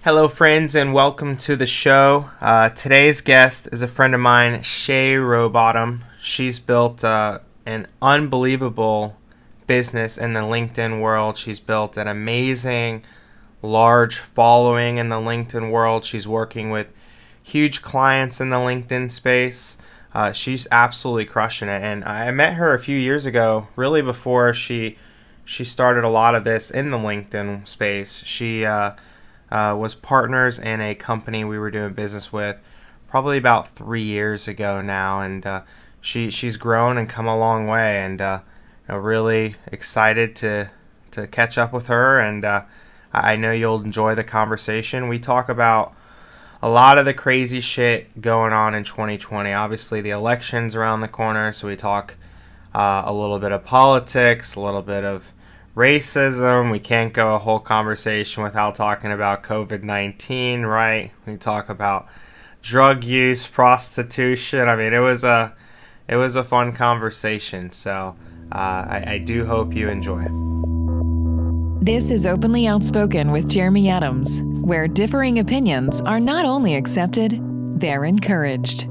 Hello, friends, and welcome to the show. Today's guest is a friend of mine, Shay Rowbottom. She's built an unbelievable business in the LinkedIn world. She's built an amazing, large following in the LinkedIn world. She's working with huge clients in the LinkedIn space. She's absolutely crushing it. And I met her a few years ago, really before she started a lot of this in the LinkedIn space. She was partners in a company we were doing business with probably about 3 years ago now, and she's grown and come a long way, and really excited to catch up with her, and I know you'll enjoy the conversation. We talk about a lot of the crazy shit going on in 2020. Obviously, the election's around the corner, so we talk a little bit of politics, a little bit of racism. We can't go a whole conversation without talking about COVID-19, right? We talk about drug use, prostitution. I mean, it was a fun conversation. So I do hope you enjoy it. This is Openly Outspoken with Jeremy Adams, where differing opinions are not only accepted, they're encouraged.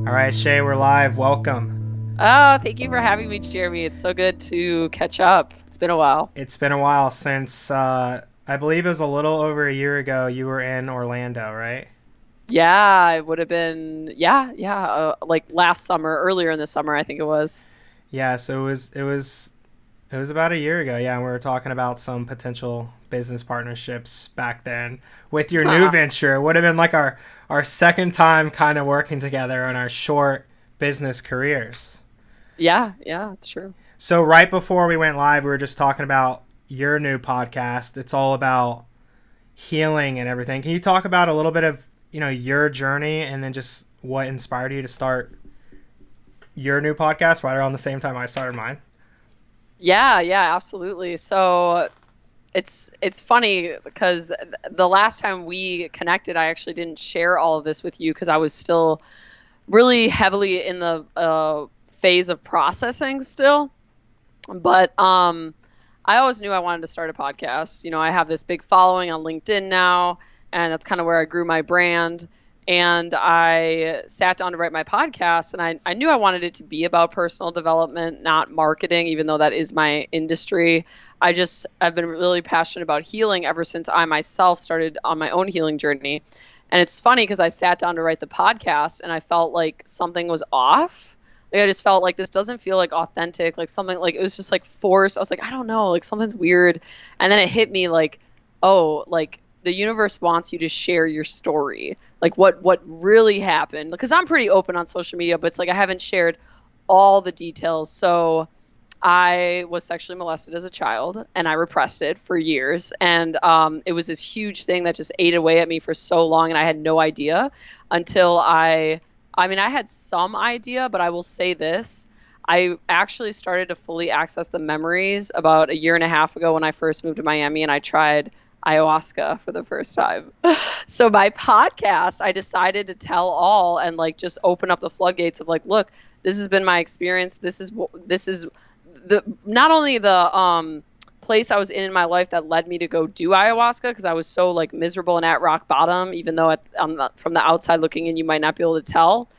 All right, Shay, we're live. Welcome. Oh, thank you for having me, Jeremy. It's so good to catch up. It's been a while. It's been a while since, I believe it was a little over a year ago, you were in Orlando, right? Yeah, it would have been, like last summer, earlier in the summer, I think it was. Yeah, so it was about a year ago, yeah, and we were talking about some potential business partnerships back then with your new venture. It would have been like our second time kind of working together on our short business careers. Yeah, it's true. So right before we went live, we were just talking about your new podcast. It's all about healing and everything. Can you talk about a little bit of, your journey and then just what inspired you to start your new podcast right around the same time I started mine? Yeah, absolutely. So it's funny because the last time we connected, I actually didn't share all of this with you because I was still really heavily in the phase of processing still. But I always knew I wanted to start a podcast. I have this big following on LinkedIn now, and that's kind of where I grew my brand. And I sat down to write my podcast, and I knew I wanted it to be about personal development, not marketing, even though that is my industry. I've been really passionate about healing ever since I myself started on my own healing journey. And it's funny because I sat down to write the podcast and I felt like something was off. Like I just felt like this doesn't feel like authentic, like something like it was just like forced. I was like, I don't know, like something's weird. And then it hit me like, oh, like the universe wants you to share your story, like what really happened. Because I'm pretty open on social media, but it's like I haven't shared all the details. So I was sexually molested as a child and I repressed it for years. And it was this huge thing that just ate away at me for so long. And I had no idea until I had some idea, but I will say this. I actually started to fully access the memories about a year and a half ago when I first moved to Miami and I tried ayahuasca for the first time. So my podcast, I decided to tell all and like just open up the floodgates of like, look, this has been my experience. This is not only the place I was in my life that led me to go do ayahuasca because I was so like miserable and at rock bottom, even though from the outside looking in, you might not be able to tell.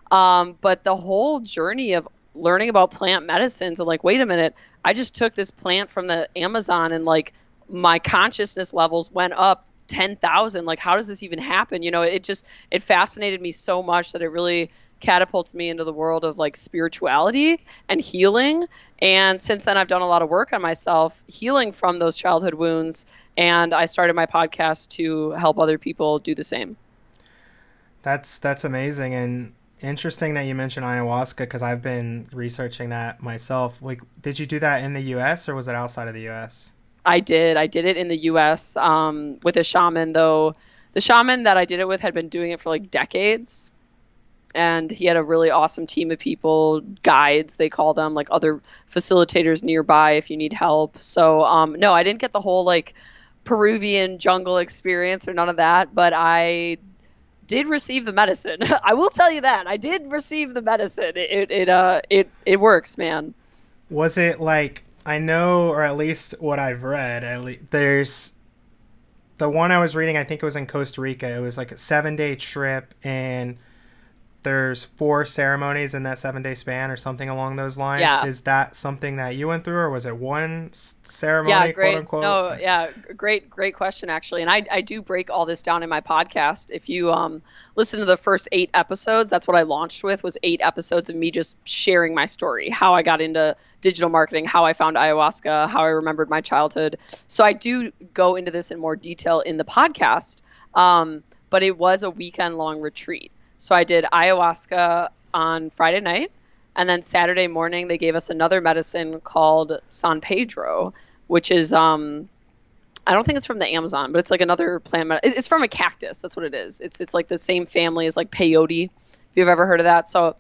But the whole journey of learning about plant medicines and like, wait a minute, I just took this plant from the Amazon and like my consciousness levels went up 10,000. Like, how does this even happen? It fascinated me so much that it really catapulted me into the world of like spirituality and healing. And since then, I've done a lot of work on myself, healing from those childhood wounds. And I started my podcast to help other people do the same. That's amazing and interesting that you mentioned ayahuasca because I've been researching that myself. Like, did you do that in the U.S. or was it outside of the U.S.? I did it in the U.S. With a shaman, though. The shaman that I did it with had been doing it for like decades. And he had a really awesome team of people, guides, they call them, like other facilitators nearby if you need help. So, no, I didn't get the whole like Peruvian jungle experience or none of that, but I did receive the medicine. I will tell you that. I did receive the medicine. It works, man. Was it like, I know, or at least what I've read, there's the one I was reading, I think it was in Costa Rica. It was like a 7-day trip, and there's 4 ceremonies in that 7-day span or something along those lines. Yeah. Is that something that you went through, or was it one ceremony, Yeah, great. quote unquote? No, yeah, great question, actually. And I do break all this down in my podcast. If you listen to the first 8 episodes, that's what I launched with, was 8 episodes of me just sharing my story, how I got into digital marketing, how I found ayahuasca, how I remembered my childhood. So I do go into this in more detail in the podcast. But it was a weekend-long retreat. So I did ayahuasca on Friday night, and then Saturday morning they gave us another medicine called San Pedro, which is I don't think it's from the Amazon, but it's like another plant. It's from a cactus. That's what it is. It's like the same family as like peyote, if you've ever heard of that. So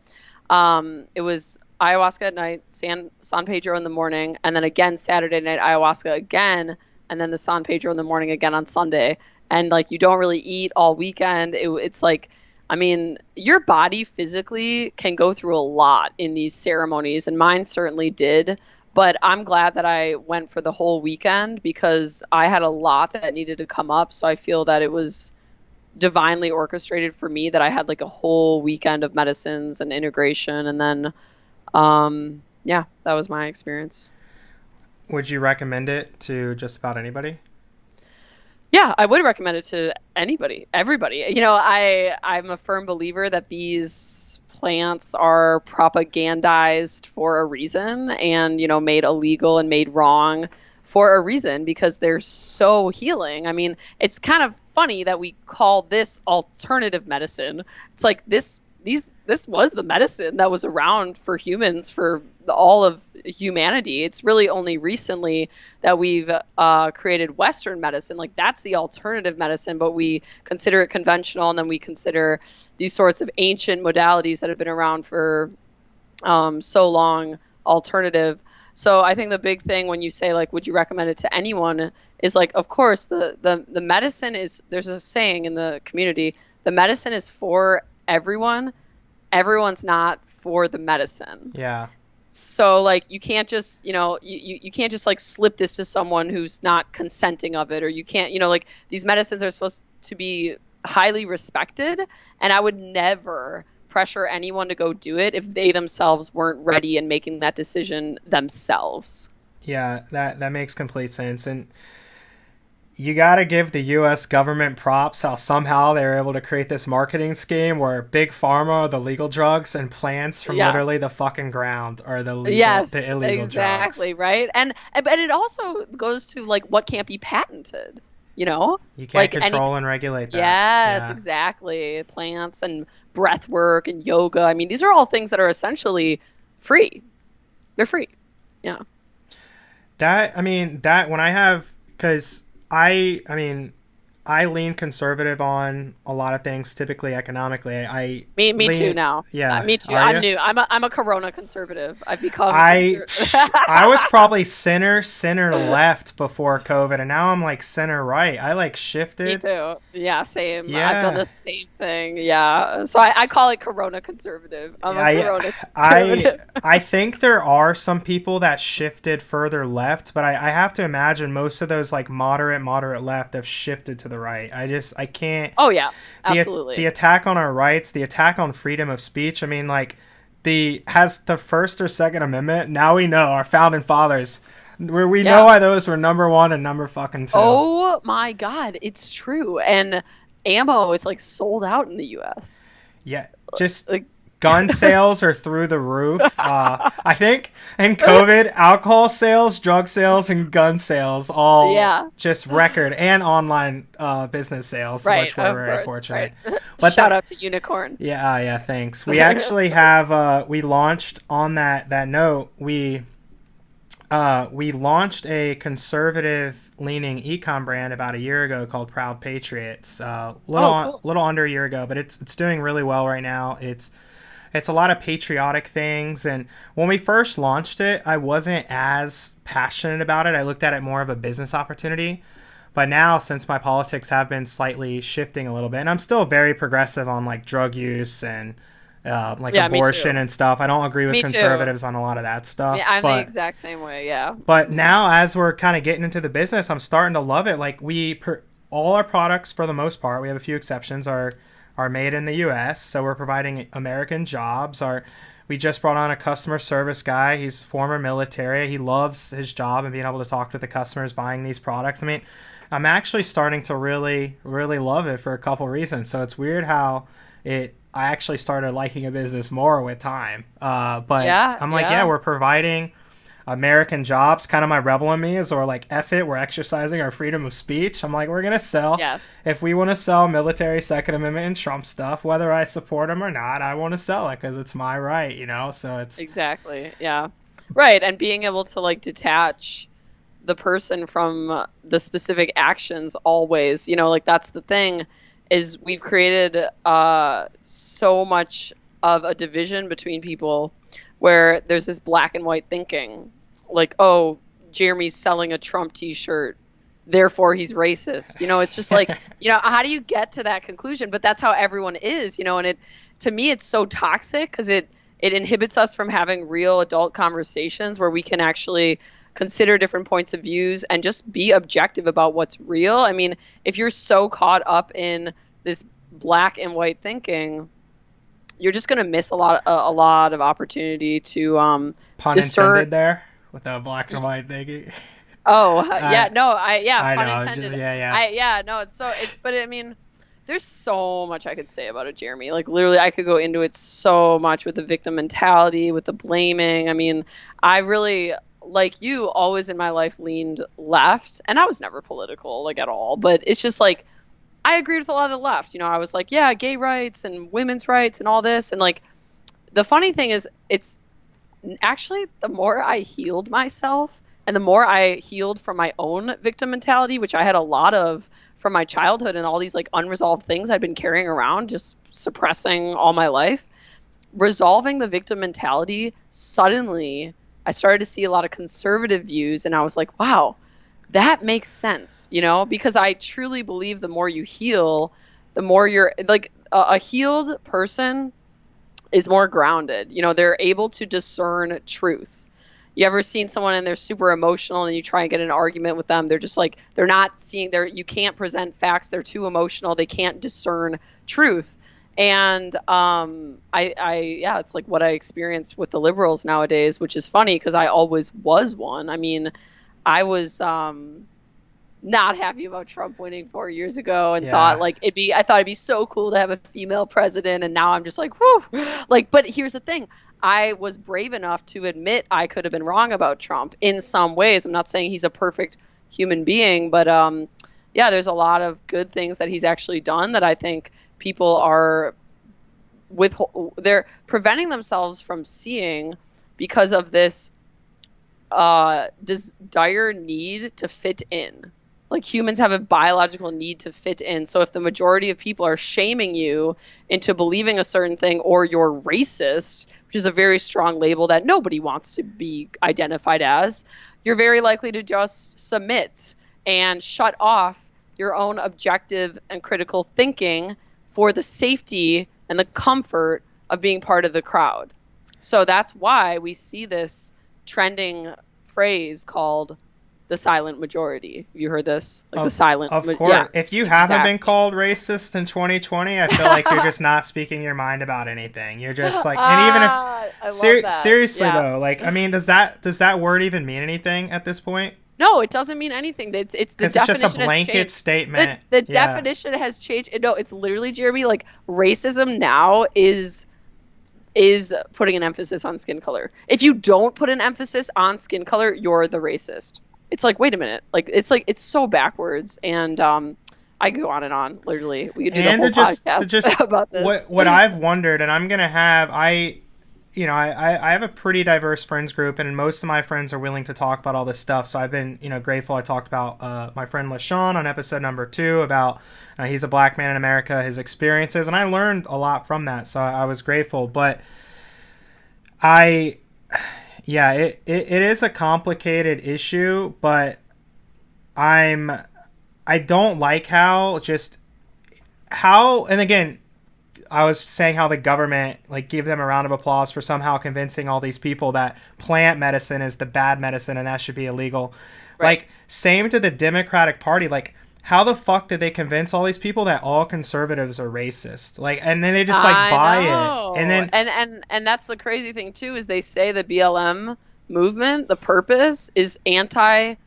it was ayahuasca at night, San Pedro in the morning, and then again Saturday night ayahuasca again, and then the San Pedro in the morning again on Sunday. And like you don't really eat all weekend. It's like, I mean, your body physically can go through a lot in these ceremonies, and mine certainly did. But I'm glad that I went for the whole weekend because I had a lot that needed to come up. So I feel that it was divinely orchestrated for me that I had like a whole weekend of medicines and integration. And then, yeah, that was my experience. Would you recommend it to just about anybody? Yeah, I would recommend it to anybody, everybody. You know, I'm a firm believer that these plants are propagandized for a reason and, you know, made illegal and made wrong for a reason because they're so healing. I mean, it's kind of funny that we call this alternative medicine. It's like this was the medicine that was around for humans for all of humanity. It's really only recently that we've created Western medicine. Like that's the alternative medicine, but we consider it conventional, and then we consider these sorts of ancient modalities that have been around for so long alternative. So I think the big thing when you say like, would you recommend it to anyone, is like, of course, the medicine is, there's a saying in the community, the medicine is for everyone. Everyone's not for the medicine. Yeah. So like you can't just, you know, you can't just like slip this to someone who's not consenting of it, or you can't, you know, like these medicines are supposed to be highly respected, and I would never pressure anyone to go do it if they themselves weren't ready and making that decision themselves. Yeah, that makes complete sense. And you got to give the U.S. government props how somehow they were able to create this marketing scheme where big pharma, the legal drugs, and plants from literally the fucking ground are the illegal exactly, drugs. Right? And it also goes to like what can't be patented, you know? You can't like control and regulate that. Yes, yeah. Exactly. Plants and breath work and yoga. I mean, these are all things that are essentially free. They're free. Yeah. That when I have, because I lean conservative on a lot of things, typically economically. Me too now. Yeah, me too. I'm new. I'm a Corona conservative. I've become. I was probably center left before COVID, and now I'm like center right. I like shifted. Me too. Yeah, same. Yeah. I've done the same thing. Yeah. So I call it Corona conservative. I'm a Corona conservative. I think there are some people that shifted further left, but I have to imagine most of those like moderate left have shifted to the right. I can't. Oh yeah, absolutely. The attack on our rights, the attack on freedom of speech. I mean, like has the First or Second Amendment. Now we know our founding fathers. We know why those were number 1 and number fucking 2. Oh my God, it's true. And ammo is like sold out in the U.S. Yeah, just like. Gun sales are through the roof. I think in COVID, alcohol sales, drug sales, and gun sales all just record, and online business sales, which we're very fortunate. Right. But shout out to Unicorn. Yeah, thanks. We actually have we launched on that note. We launched a conservative-leaning ecom brand about a year ago called Proud Patriots. Little under a year ago, but it's doing really well right now. It's a lot of patriotic things, and when we first launched it, I wasn't as passionate about it. I looked at it more of a business opportunity. But now, since my politics have been slightly shifting a little bit, and I'm still very progressive on like drug use and abortion and stuff. I don't agree with conservatives on a lot of that stuff. Yeah, I'm the exact same way, yeah. But now, as we're kind of getting into the business, I'm starting to love it. Like all our products, for the most part, we have a few exceptions, are made in the U.S., so we're providing American jobs. We just brought on a customer service guy. He's former military. He loves his job and being able to talk to the customers buying these products. I mean, I'm actually starting to really, really love it for a couple reasons. So it's weird how I actually started liking a business more with time. But Yeah, I'm like, yeah. we're providing American jobs. Kind of my rebel in me is, or like, F it, we're exercising our freedom of speech. I'm like, we're going to sell. Yes. If we want to sell military, Second Amendment, and Trump stuff, whether I support them or not, I want to sell it because it's my right, you know? So it's... Exactly. Yeah. Right. And being able to like detach the person from the specific actions always, you know, like that's the thing, is we've created so much of a division between people where there's this black and white thinking, like, oh, Jeremy's selling a Trump t-shirt, therefore he's racist. You know, it's just like, you know, how do you get to that conclusion? But that's how everyone is, you know, and to me, it's so toxic because it inhibits us from having real adult conversations where we can actually consider different points of views and just be objective about what's real. I mean, if you're so caught up in this black and white thinking, you're just going to miss a lot of opportunity to Pun discern. intended there with the black and white thinking. Oh, yeah, no, I pun know, intended. But I mean, there's so much I could say about it, Jeremy. Like literally, I could go into it so much with the victim mentality, with the blaming. I mean, I really, like you, always in my life leaned left, and I was never political, like at all. But it's just like, I agreed with a lot of the left. You know, I was like, yeah, gay rights and women's rights and all this. And like, the funny thing is, it's actually the more I healed myself and the more I healed from my own victim mentality, which I had a lot of from my childhood and all these like unresolved things I'd been carrying around, just suppressing all my life, resolving the victim mentality, suddenly I started to see a lot of conservative views. And I was like, wow, that makes sense, you know, because I truly believe the more you heal, the more you're like a healed person is more grounded. You know, they're able to discern truth. You ever seen someone and they're super emotional and you try and get an argument with them? They're just like, they're not seeing you can't present facts. They're too emotional. They can't discern truth. And it's like what I experience with the liberals nowadays, which is funny because I always was one. I mean, I was not happy about Trump winning 4 years ago and thought like I thought it'd be so cool to have a female president. And now I'm just like, whew. Like, but here's the thing. I was brave enough to admit I could have been wrong about Trump in some ways. I'm not saying he's a perfect human being, but there's a lot of good things that he's actually done that I think people are they're preventing themselves from seeing because of this dire need to fit in. Like humans have a biological need to fit in. So if the majority of people are shaming you into believing a certain thing, or you're racist, which is a very strong label that nobody wants to be identified as, you're very likely to just submit and shut off your own objective and critical thinking for the safety and the comfort of being part of the crowd. So that's why we see this trending phrase called the silent majority. Have you heard this? Like the silent Of course. Yeah, if you haven't been called racist in 2020, I feel like you're just not speaking your mind about anything. You're just like, and even if I love that. Seriously though, like, I mean, does that word even mean anything at this point? No, it doesn't mean anything. It's the definition it's just a blanket statement. The definition has changed. No, it's literally, Jeremy, like racism now is putting an emphasis on skin color. If you don't put an emphasis on skin color, you're the racist. It's like, wait a minute. It's so backwards. And I could go on and on, literally. We could do the whole podcast about this. What I've wondered, and I'm going to have, I have a pretty diverse friends group, and most of my friends are willing to talk about all this stuff. So I've been, grateful. I talked about my friend LaShawn on episode number 2 about he's a black man in America, his experiences, and I learned a lot from that. So I was grateful. But it is a complicated issue, but I don't like how, and again, I was saying how the government, like, give them a round of applause for somehow convincing all these people that plant medicine is the bad medicine and that should be illegal. Right. Like, same to the Democratic Party. Like, how the fuck did they convince all these people that all conservatives are racist? Like, and then they just like buy it. And then and that's the crazy thing too, is they say the BLM movement, the purpose is anti-white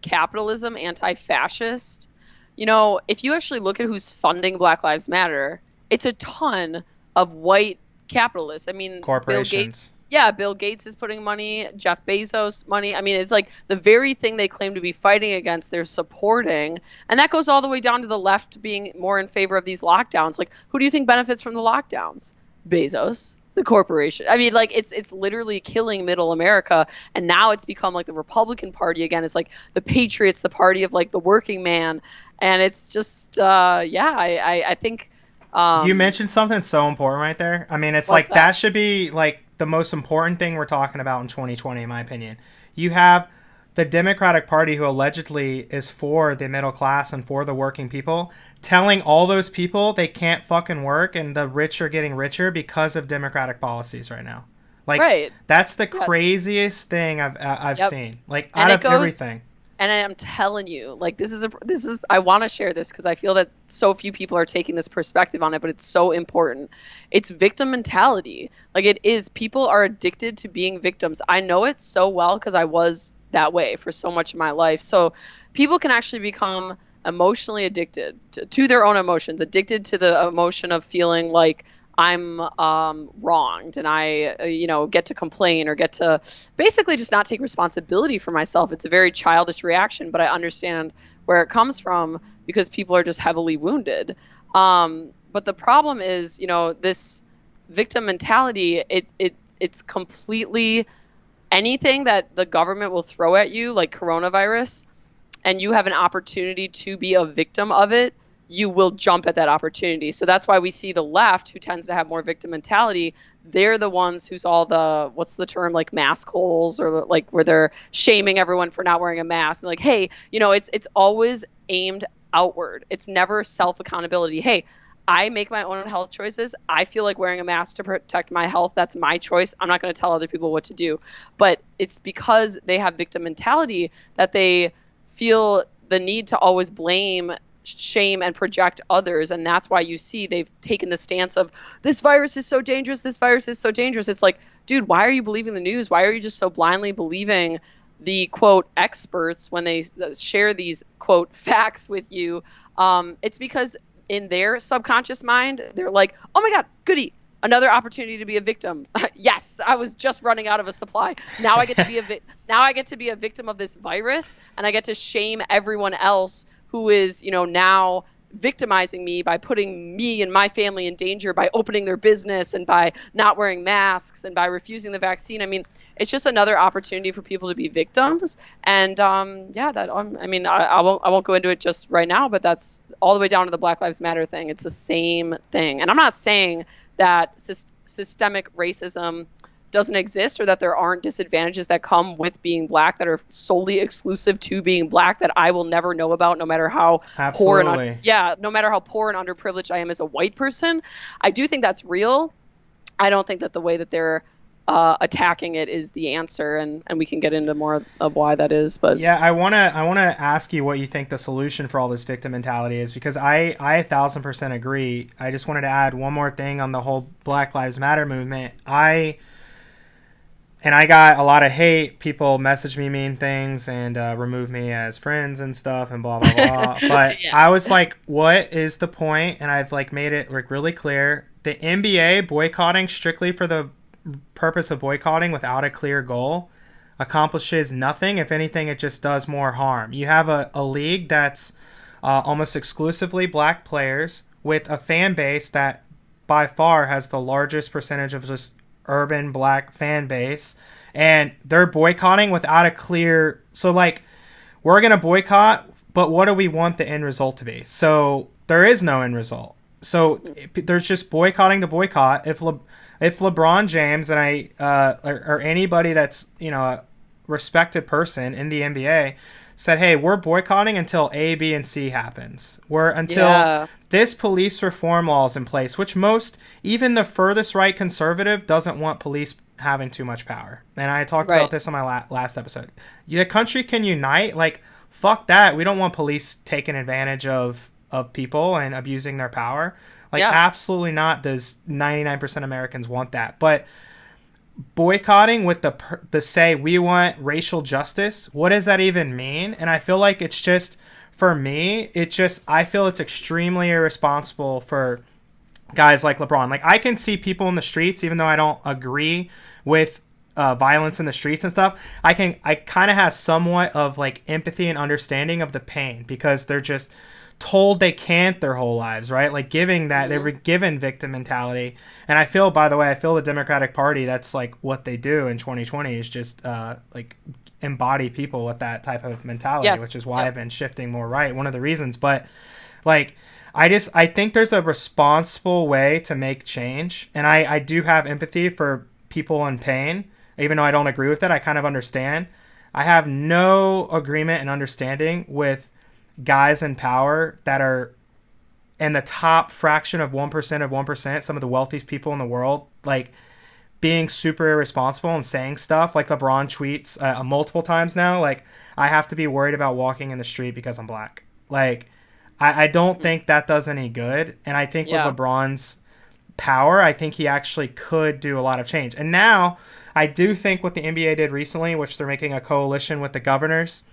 capitalism, anti-fascist. You know, if you actually look at who's funding Black Lives Matter, it's a ton of white capitalists. I mean, corporations. Bill Gates is putting money, Jeff Bezos money. I mean, it's like the very thing they claim to be fighting against, they're supporting. And that goes all the way down to the left being more in favor of these lockdowns. Like, who do you think benefits from the lockdowns? Bezos, the corporation. I mean, like, it's literally killing middle America. And now it's become like the Republican Party again. It's like the Patriots, the party of like the working man. And it's just, I think. You mentioned something so important right there. I mean, it's like that should be like the most important thing we're talking about in 2020, in my opinion. You have the Democratic Party, who allegedly is for the middle class and for the working people, telling all those people they can't fucking work and the rich are getting richer because of Democratic policies right now. Like, that's the craziest thing I've seen. Like, out of everything. And I'm telling you, like, this is I want to share this because I feel that so few people are taking this perspective on it, but it's so important. It's victim mentality. Like, it is. People are addicted to being victims. I know it so well because I was that way for so much of my life. So people can actually become emotionally addicted to their own emotions, addicted to the emotion of feeling like I'm wronged and I, get to complain or get to basically just not take responsibility for myself. It's a very childish reaction, but I understand where it comes from because people are just heavily wounded. But the problem is, this victim mentality, it's completely anything that the government will throw at you, like coronavirus, and you have an opportunity to be a victim of it, you will jump at that opportunity. So that's why we see the left, who tends to have more victim mentality, they're the ones who's all the, what's the term, like mask holes, or like where they're shaming everyone for not wearing a mask. And like, hey, it's always aimed outward. It's never self-accountability. Hey, I make my own health choices. I feel like wearing a mask to protect my health. That's my choice. I'm not going to tell other people what to do. But it's because they have victim mentality that they feel the need to always blame, shame, and project others. And that's why you see they've taken the stance of, this virus is so dangerous, this virus is so dangerous. It's like, dude, why are you believing the news? Why are you just so blindly believing the quote experts when they share these quote facts with you? It's because in their subconscious mind, they're like, oh my God, goody, another opportunity to be a victim. Yes, I was just running out of a supply. Now I get to be a victim of this virus, and I get to shame everyone else who is, now victimizing me by putting me and my family in danger by opening their business and by not wearing masks and by refusing the vaccine. I mean, it's just another opportunity for people to be victims. And I won't go into it just right now, but that's all the way down to the Black Lives Matter thing. It's the same thing. And I'm not saying that systemic racism doesn't exist or that there aren't disadvantages that come with being Black that are solely exclusive to being Black that I will never know about, no matter how poor and no matter how poor and underprivileged I am as a white person. I do think that's real. I don't think that the way that they're attacking it is the answer, and we can get into more of why that is. But yeah, I wanna ask you what you think the solution for all this victim mentality is, because I 1,000% agree. I just wanted to add one more thing on the whole Black Lives Matter movement. I got a lot of hate. People message me mean things and remove me as friends and stuff and blah, blah, blah. But yeah. I was like, what is the point? And I've like made it like really clear. The NBA boycotting strictly for the purpose of boycotting without a clear goal accomplishes nothing. If anything, it just does more harm. You have a league that's almost exclusively Black players with a fan base that by far has the largest percentage of just urban Black fan base, and they're boycotting without a clear, so like, we're gonna boycott, but what do we want the end result to be? So there is no end result. So there's just boycotting to boycott. If LeBron James and or anybody that's a respected person in the NBA said, hey, we're boycotting until A, B, and C happens. Until this police reform law is in place, which even the furthest right conservative doesn't want police having too much power. And I talked about this on my last episode. The country can unite. Like, fuck that. We don't want police taking advantage of people and abusing their power. Like, absolutely not does 99% of Americans want that. But boycotting with the say we want racial justice, what does that even mean? And I feel like it's just, for me, I feel it's extremely irresponsible for guys like LeBron. Like, I can see people in the streets, even though I don't agree with violence in the streets and stuff. I kind of have somewhat of like empathy and understanding of the pain, because they're just told they can't their whole lives, right? Like, giving that, they were given victim mentality. And I feel, by the way, the Democratic Party, that's like what they do in 2020 is just like embody people with that type of mentality, which is why I've been shifting more right, one of the reasons. But like, I think there's a responsible way to make change, and I do have empathy for people in pain, even though I don't agree with it. I kind of understand. I have no agreement and understanding with guys in power that are in the top fraction of 1% of 1%, some of the wealthiest people in the world, like being super irresponsible and saying stuff like LeBron tweets multiple times now, like, I have to be worried about walking in the street because I'm black. Like, I don't think that does any good. And I think with LeBron's power, I think he actually could do a lot of change. And now I do think what the NBA did recently, which they're making a coalition with the governors,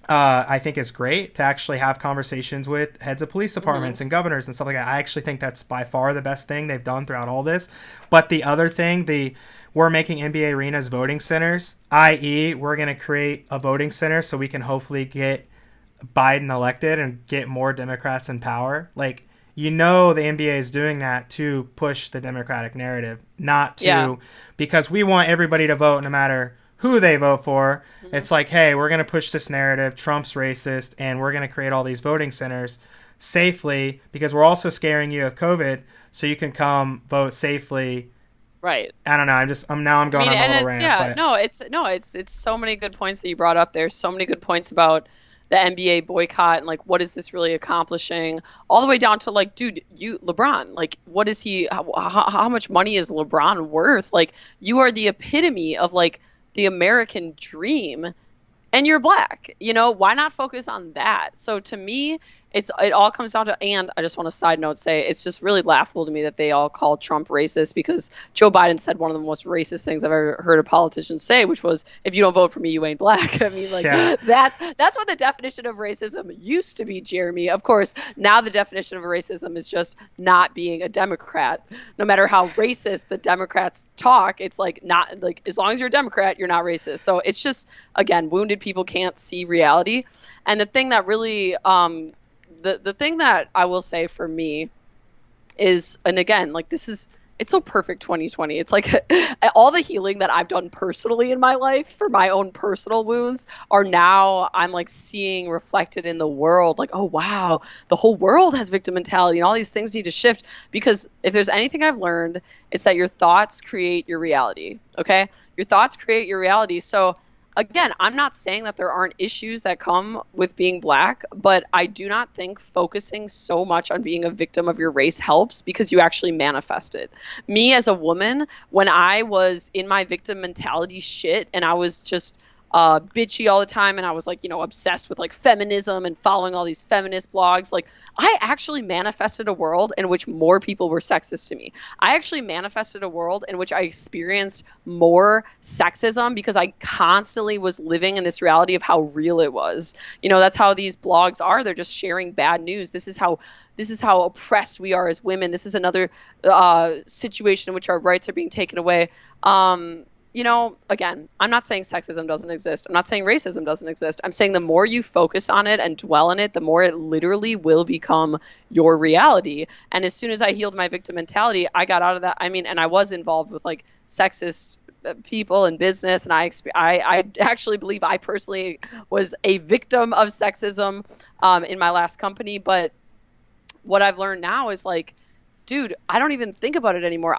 I think is great, to actually have conversations with heads of police departments and governors and stuff like that. I actually think that's by far the best thing they've done throughout all this. But the other thing, we're making NBA arenas voting centers, i.e. we're going to create a voting center so we can hopefully get Biden elected and get more Democrats in power. Like, the NBA is doing that to push the Democratic narrative, not to because we want everybody to vote no matter who they vote for. It's like, hey, we're going to push this narrative, Trump's racist, and we're going to create all these voting centers safely, because we're also scaring you of COVID so you can come vote safely. Right. I don't know. I'm going on a little rant. It's so many good points that you brought up. There's so many good points about the NBA boycott and like, what is this really accomplishing, all the way down to like, dude, LeBron, like, what is he, how much money is LeBron worth? Like, you are the epitome of like the American dream, and you're black, why not focus on that? So to me, it all comes down to, and I just want to side note say, it's just really laughable to me that they all call Trump racist, because Joe Biden said one of the most racist things I've ever heard a politician say, which was, if you don't vote for me, you ain't black. I mean, like, that's what the definition of racism used to be, Jeremy. Of course, now the definition of racism is just not being a Democrat. No matter how racist the Democrats talk, it's like, not like, as long as you're a Democrat, you're not racist. So it's just, again, wounded people can't see reality. And the thing that really, the thing that I will say for me is, and again, like, it's so perfect 2020. It's like all the healing that I've done personally in my life for my own personal wounds are now I'm like seeing reflected in the world. Like, oh, wow, the whole world has victim mentality and all these things need to shift, because if there's anything I've learned, it's that your thoughts create your reality. Okay. Your thoughts create your reality. So again, I'm not saying that there aren't issues that come with being black, but I do not think focusing so much on being a victim of your race helps, because you actually manifest it. Me as a woman, when I was in my victim mentality shit and I was just bitchy all the time, and I was like, obsessed with like feminism and following all these feminist blogs, like, I actually manifested a world in which more people were sexist to me. I actually manifested a world in which I experienced more sexism, because I constantly was living in this reality of how real it was. That's how these blogs are. They're just sharing bad news. This is how oppressed we are as women. This is another situation in which our rights are being taken away. Again, I'm not saying sexism doesn't exist. I'm not saying racism doesn't exist. I'm saying the more you focus on it and dwell in it, the more it literally will become your reality. And as soon as I healed my victim mentality, I got out of that. I mean, and I was involved with like sexist people in business, and I actually believe I personally was a victim of sexism in my last company. But what I've learned now is like, dude, I don't even think about it anymore.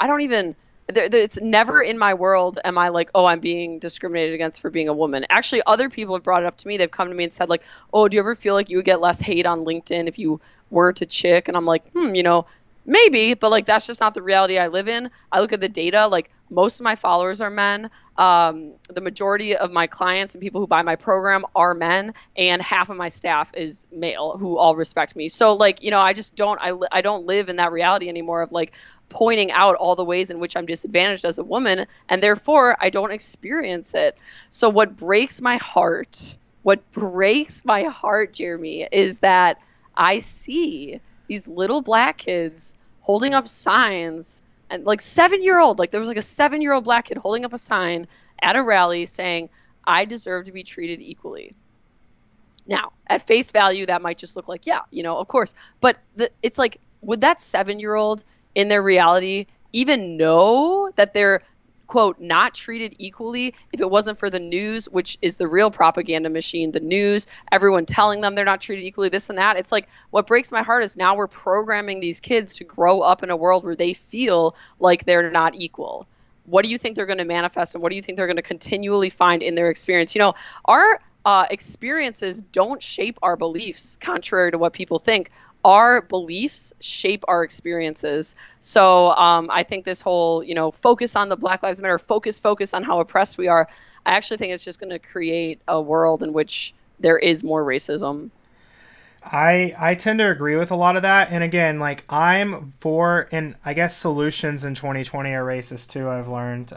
It's never in my world am I like, oh, I'm being discriminated against for being a woman. Actually, other people have brought it up to me. They've come to me and said like, oh, do you ever feel like you would get less hate on LinkedIn if you weren't a chick? And I'm like, Maybe, but like that's just not the reality I live in. I look at the data, like most of my followers are men. The majority of my clients and people who buy my program are men, and half of my staff is male who all respect me. So like, you know, I just don't, I don't live in that reality anymore of like pointing out all the ways in which I'm disadvantaged as a woman, and therefore I don't experience it. So what breaks my heart, Jeremy, is that I see these little black kids holding up signs, and like 7-year-old, like there was like a 7-year-old black kid holding up a sign at a rally saying, I deserve to be treated equally. Now, at face value, that might just look like, yeah, you know, of course. But it's like, would that 7-year-old in their reality even know that they're, quote, not treated equally if it wasn't for the news, which is the real propaganda machine, the news, everyone telling them they're not treated equally, this and that. It's like, what breaks my heart is now we're programming these kids to grow up in a world where they feel like they're not equal. What do you think they're going to manifest, and what do you think they're going to continually find in their experience? You know, our experiences don't shape our beliefs, contrary to what people think. Our beliefs shape our experiences. So I think this whole, you know, focus on the Black Lives Matter, focus on how oppressed we are, I actually think it's just going to create a world in which there is more racism. I tend to agree with a lot of that. And again, like I'm for, and I guess solutions in 2020 are racist too, I've learned.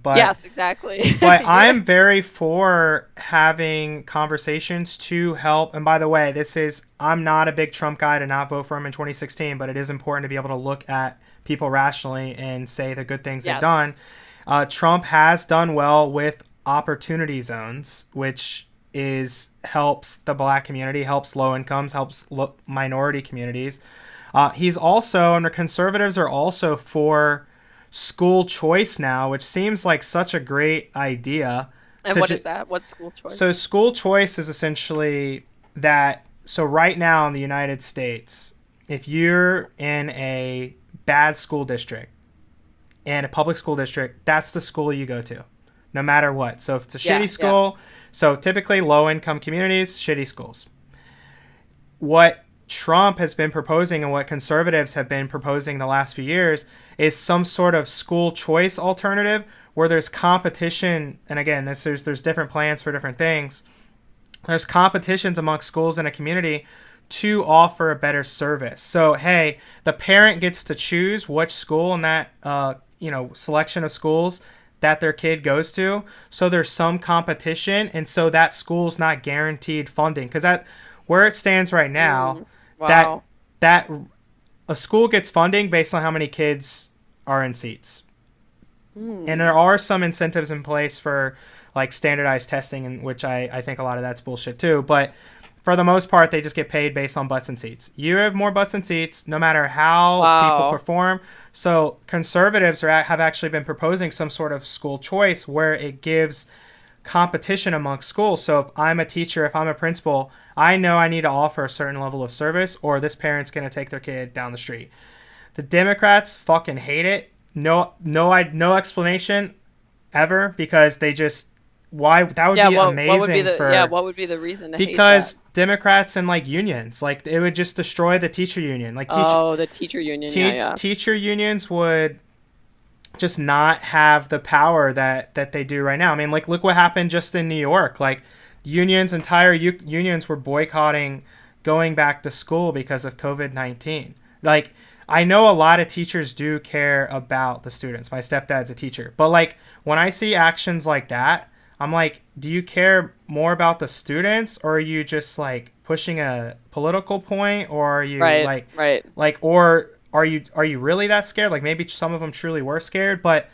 But yes, exactly. But I'm very for having conversations to help. And by the way, I'm not a big Trump guy to not vote for him in 2016, but it is important to be able to look at people rationally and say the good things they've done. Trump has done well with opportunity zones, which helps the black community, helps low incomes, helps minority communities. He's also, and the conservatives are also for school choice now, which seems like such a great idea. And what is that? What's school choice? So school choice is essentially that. So right now in the United States, if you're in a bad school district and a public school district, that's the school you go to, no matter what. So if it's a shitty school, so typically low-income communities, shitty schools. What Trump has been proposing and what conservatives have been proposing the last few years is some sort of school choice alternative where there's competition. And again, there's different plans for different things. There's competitions amongst schools in a community to offer a better service. So, hey, the parent gets to choose which school in that selection of schools that their kid goes to. So there's some competition, and so that school's not guaranteed funding, because that where it stands right now, that a school gets funding based on how many kids are in seats. And there are some incentives in place for like standardized testing, in which I think a lot of that's bullshit too, but for the most part, they just get paid based on butts and seats. You have more butts and seats, no matter how people perform. So conservatives have actually been proposing some sort of school choice where it gives competition amongst schools. So if I'm a teacher, if I'm a principal, I know I need to offer a certain level of service, or this parent's going to take their kid down the street. The Democrats fucking hate it. No explanation ever, because they just... Why that would be amazing. What would be the reason to hate that? Because Democrats and like unions, like it would just destroy the teacher union. Like the teacher union. Teacher unions would just not have the power that they do right now. I mean, like look what happened just in New York. Like entire unions were boycotting going back to school because of COVID-19. Like I know a lot of teachers do care about the students. My stepdad's a teacher, but like when I see actions like that, I'm like, do you care more about the students, or are you just like pushing a political point, or are you or are you really that scared? Like maybe some of them truly were scared, but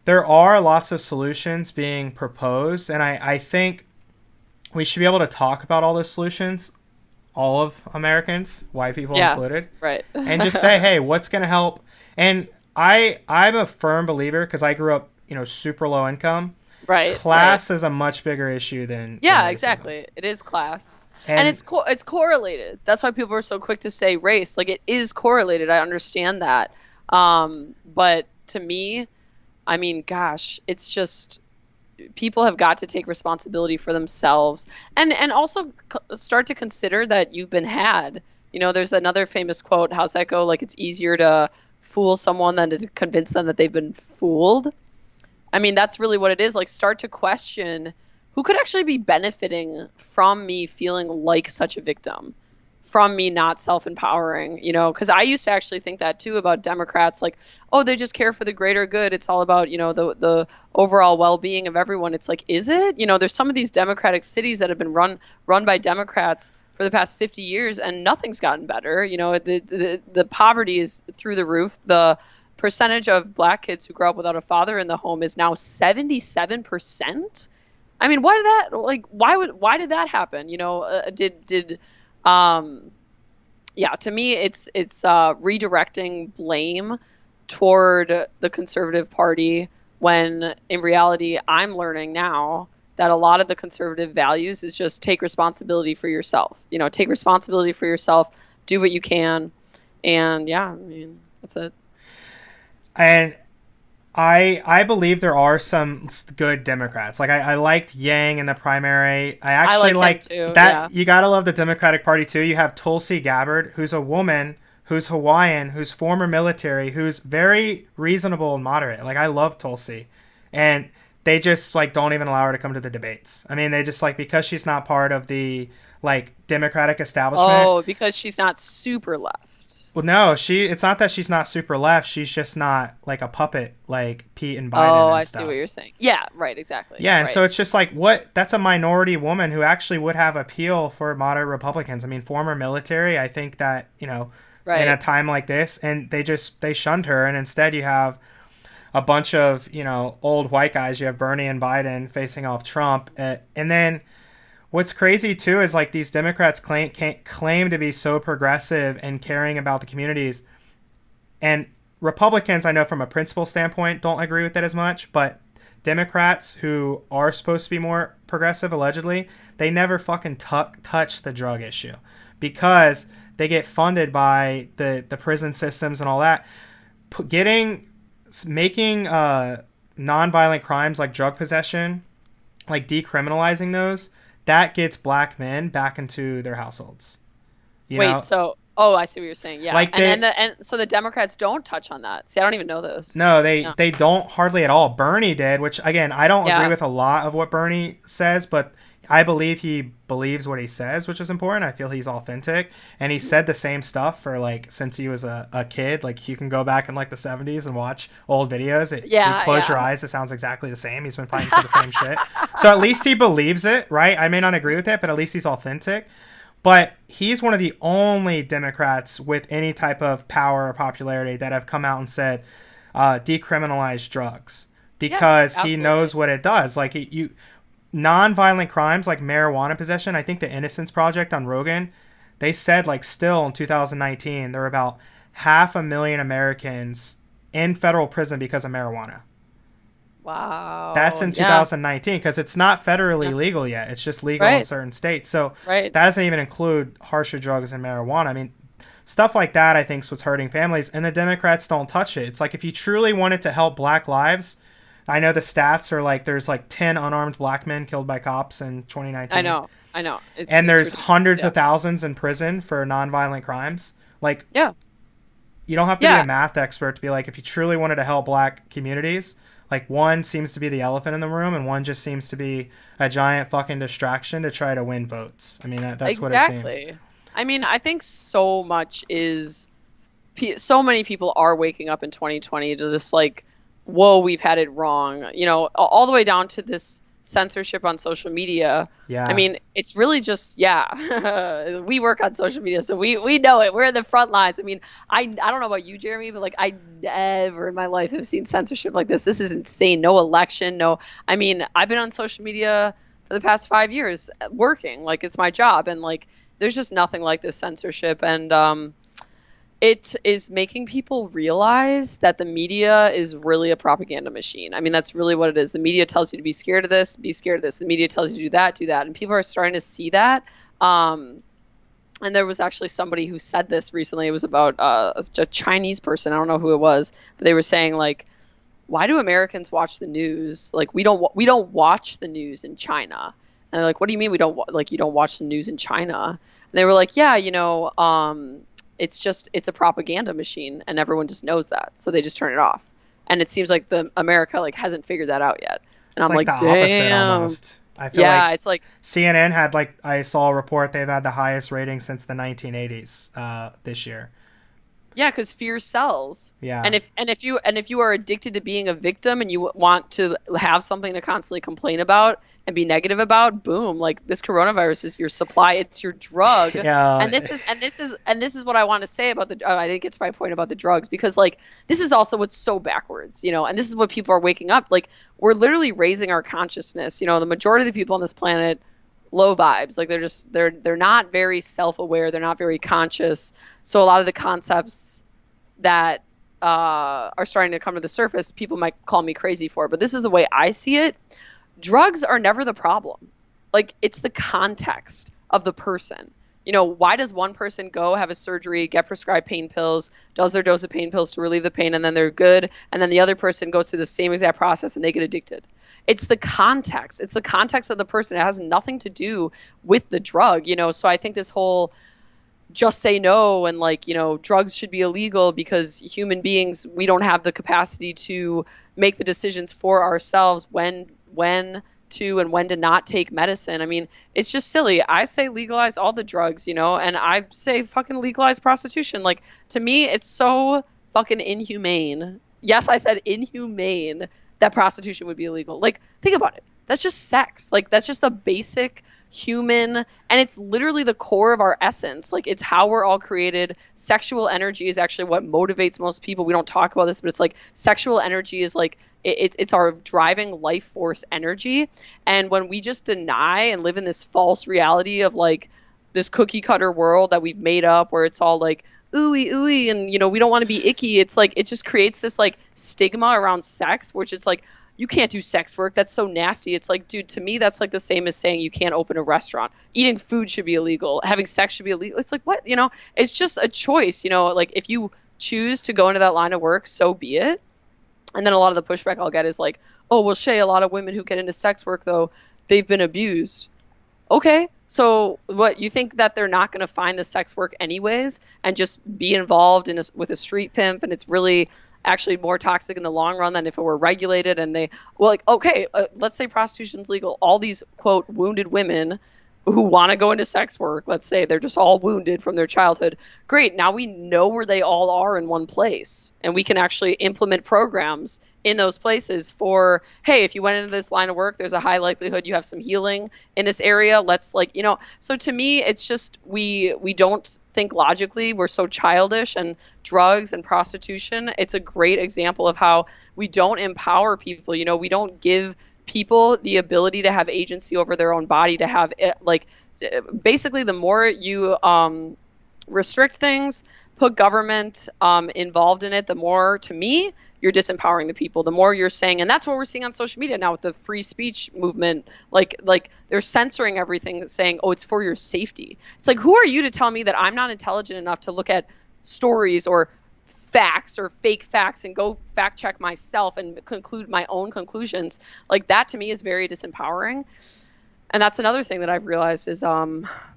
there are lots of solutions being proposed, and I think we should be able to talk about all those solutions, all of Americans, white people included, right? And just say, hey, what's going to help? And I'm a firm believer, because I grew up, super low income. Right. Class is a much bigger issue than exactly. It is class, and it's correlated. That's why people are so quick to say race. Like it is correlated. I understand that, but to me, I mean, gosh, it's just people have got to take responsibility for themselves, and also start to consider that you've been had. There's another famous quote. How's that go? Like, it's easier to fool someone than to convince them that they've been fooled. I mean, that's really what it is. Like, start to question who could actually be benefiting from me feeling like such a victim, from me not self-empowering, because I used to actually think that too about Democrats, like, oh, they just care for the greater good. It's all about, the overall well-being of everyone. It's like, is it? There's some of these Democratic cities that have been run by Democrats for the past 50 years and nothing's gotten better. The poverty is through the roof. The percentage of Black kids who grow up without a father in the home is now 77%. I mean, why did that happen? To me, it's redirecting blame toward the Conservative Party when in reality, I'm learning now that a lot of the conservative values is just take responsibility for yourself. Take responsibility for yourself, do what you can. And yeah, I mean, that's it. And I believe there are some good Democrats. Like I liked Yang in the primary. I actually liked that. Yeah. You gotta love the Democratic Party too. You have Tulsi Gabbard, who's a woman, who's Hawaiian, who's former military, who's very reasonable and moderate. Like I love Tulsi, and they just like don't even allow her to come to the debates. I mean, they just like because she's not part of the like Democratic establishment. Oh, because she's not super left. Well, no, it's not that she's not super left. She's just not like a puppet like Pete and Biden. Oh, and I stuff. see what you're saying. Yeah, right, exactly. Yeah, and right. so it's just like that's a minority woman who actually would have appeal for moderate Republicans. I mean, former military, I think that, right. in a time like this, and they shunned her, and instead you have a bunch of, old white guys. You have Bernie and Biden facing off Trump. And then what's crazy too is like these Democrats claim to be so progressive and caring about the communities, and Republicans, I know from a principle standpoint, don't agree with it as much. But Democrats who are supposed to be more progressive, allegedly, they never fucking touch the drug issue because they get funded by the prison systems and all that. Making nonviolent crimes like drug possession, like decriminalizing those, that gets Black men back into their households. I see what you're saying. Yeah, like and so the Democrats don't touch on that. See, I don't even know this. No, they don't hardly at all. Bernie did, which again, I don't agree with a lot of what Bernie says, but I believe he believes what he says, which is important. I feel he's authentic, and he said the same stuff for like since he was a kid. Like you can go back in like the 70s and watch old videos. You close your eyes, it sounds exactly the same. He's been fighting for the same shit. So at least he believes it, right? I may not agree with it, but at least he's authentic. But he's one of the only Democrats with any type of power or popularity that have come out and said decriminalize drugs because he knows what it does. Like non-violent crimes like marijuana possession. I think the Innocence Project on Rogan, they said like still in 2019 there were about 500,000 Americans in federal prison because of marijuana. Wow. That's in 2019 because it's not federally legal yet. It's just legal in certain states. So that doesn't even include harsher drugs and marijuana. I mean, stuff like that I think is what's hurting families, and the Democrats don't touch it. It's like if you truly wanted to help Black lives, I know the stats are like there's like 10 unarmed Black men killed by cops in 2019. I know. There's ridiculous. Hundreds of thousands in prison for nonviolent crimes. Like, you don't have to be a math expert to be like, if you truly wanted to help Black communities, like one seems to be the elephant in the room and one just seems to be a giant fucking distraction to try to win votes. I mean, that's what it seems. I mean, I think so many people are waking up in 2020 to just like, whoa, we've had it wrong, all the way down to this censorship on social media. Yeah. I mean, it's really just, we work on social media, so we know it. We're in the front lines. I mean, I don't know about you, Jeremy, but like I never in my life have seen censorship like this. This is insane. No election, I mean, I've been on social media for the past 5 years working, like it's my job. And like, there's just nothing like this censorship. And, it is making people realize that the media is really a propaganda machine. I mean, that's really what it is. The media tells you to be scared of this, be scared of this. The media tells you to do that. And people are starting to see that. And there was actually somebody who said this recently. It was about a Chinese person. I don't know who it was, but they were saying like, why do Americans watch the news? Like we don't watch the news in China. And they're like, what do you mean you don't watch the news in China? they were like, yeah, it's a propaganda machine, and everyone just knows that, so they just turn it off. And it seems like the America like hasn't figured that out yet. And It's I'm like like, the opposite damn. almost. I feel Yeah, like it's like, CNN had I saw a report they've had the highest rating since the 1980s this year. yeah, because fear sells. Yeah. And if you are addicted to being a victim and you want to have something to constantly complain about and be negative about, boom, like this coronavirus is your supply, it's your drug. Yeah. And this is what I want to say about I didn't get to my point about the drugs, because like this is also what's so backwards, and this is what people are waking up. Like, we're literally raising our consciousness. The majority of the people on this planet, low vibes. Like, they're not very self-aware, they're not very conscious. So a lot of the concepts that are starting to come to the surface, people might call me crazy for, but this is the way I see it. Drugs are never the problem. Like, it's the context of the person. Why does one person go have a surgery, get prescribed pain pills, does their dose of pain pills to relieve the pain, and then they're good, and then the other person goes through the same exact process and they get addicted? It's the context. It's the context of the person. It has nothing to do with the drug, So I think this whole just say no and drugs should be illegal because human beings, we don't have the capacity to make the decisions for ourselves when to and when to not take medicine. I mean, it's just silly. I say legalize all the drugs, and I say fucking legalize prostitution. Like, to me, it's so fucking inhumane. Yes, I said inhumane that prostitution would be illegal. Like, think about it. That's just sex. Like, that's just a basic human, and it's literally the core of our essence. Like, it's how we're all created. Sexual energy is actually what motivates most people. We don't talk about this, but it's like sexual energy is like it's our driving life force energy. And when we just deny and live in this false reality of like this cookie cutter world that we've made up, where it's all like ooey ooey and we don't want to be icky, it's like it just creates this like stigma around sex, which it's like, you can't do sex work, that's so nasty. It's like, dude, to me that's like the same as saying you can't open a restaurant. Eating food should be illegal, having sex should be illegal. It's like, what? It's just a choice. Like, if you choose to go into that line of work, so be it. And then a lot of the pushback I'll get is like, oh, well, Shay, a lot of women who get into sex work, though, they've been abused. Okay, so what, you think that they're not going to find the sex work anyways and just be involved with a street pimp, and it's really actually more toxic in the long run than if it were regulated? And okay, let's say prostitution's legal. All these, quote, wounded women who want to go into sex work, let's say they're just all wounded from their childhood. Great, now we know where they all are in one place, and we can actually implement programs in those places for, hey, if you went into this line of work, there's a high likelihood you have some healing in this area. Let's so to me, it's just we don't think logically. We're so childish, and drugs and prostitution, it's a great example of how we don't empower people. We don't give people the ability to have agency over their own body, to have basically the more you restrict things, put government involved in it, the more, to me, you're disempowering the people. The more you're saying, and that's what we're seeing on social media now with the free speech movement, like they're censoring everything, saying, oh, it's for your safety. It's like, who are you to tell me that I'm not intelligent enough to look at stories or facts or fake facts and go fact check myself and conclude my own conclusions? Like, that to me is very disempowering. And that's another thing that I've realized is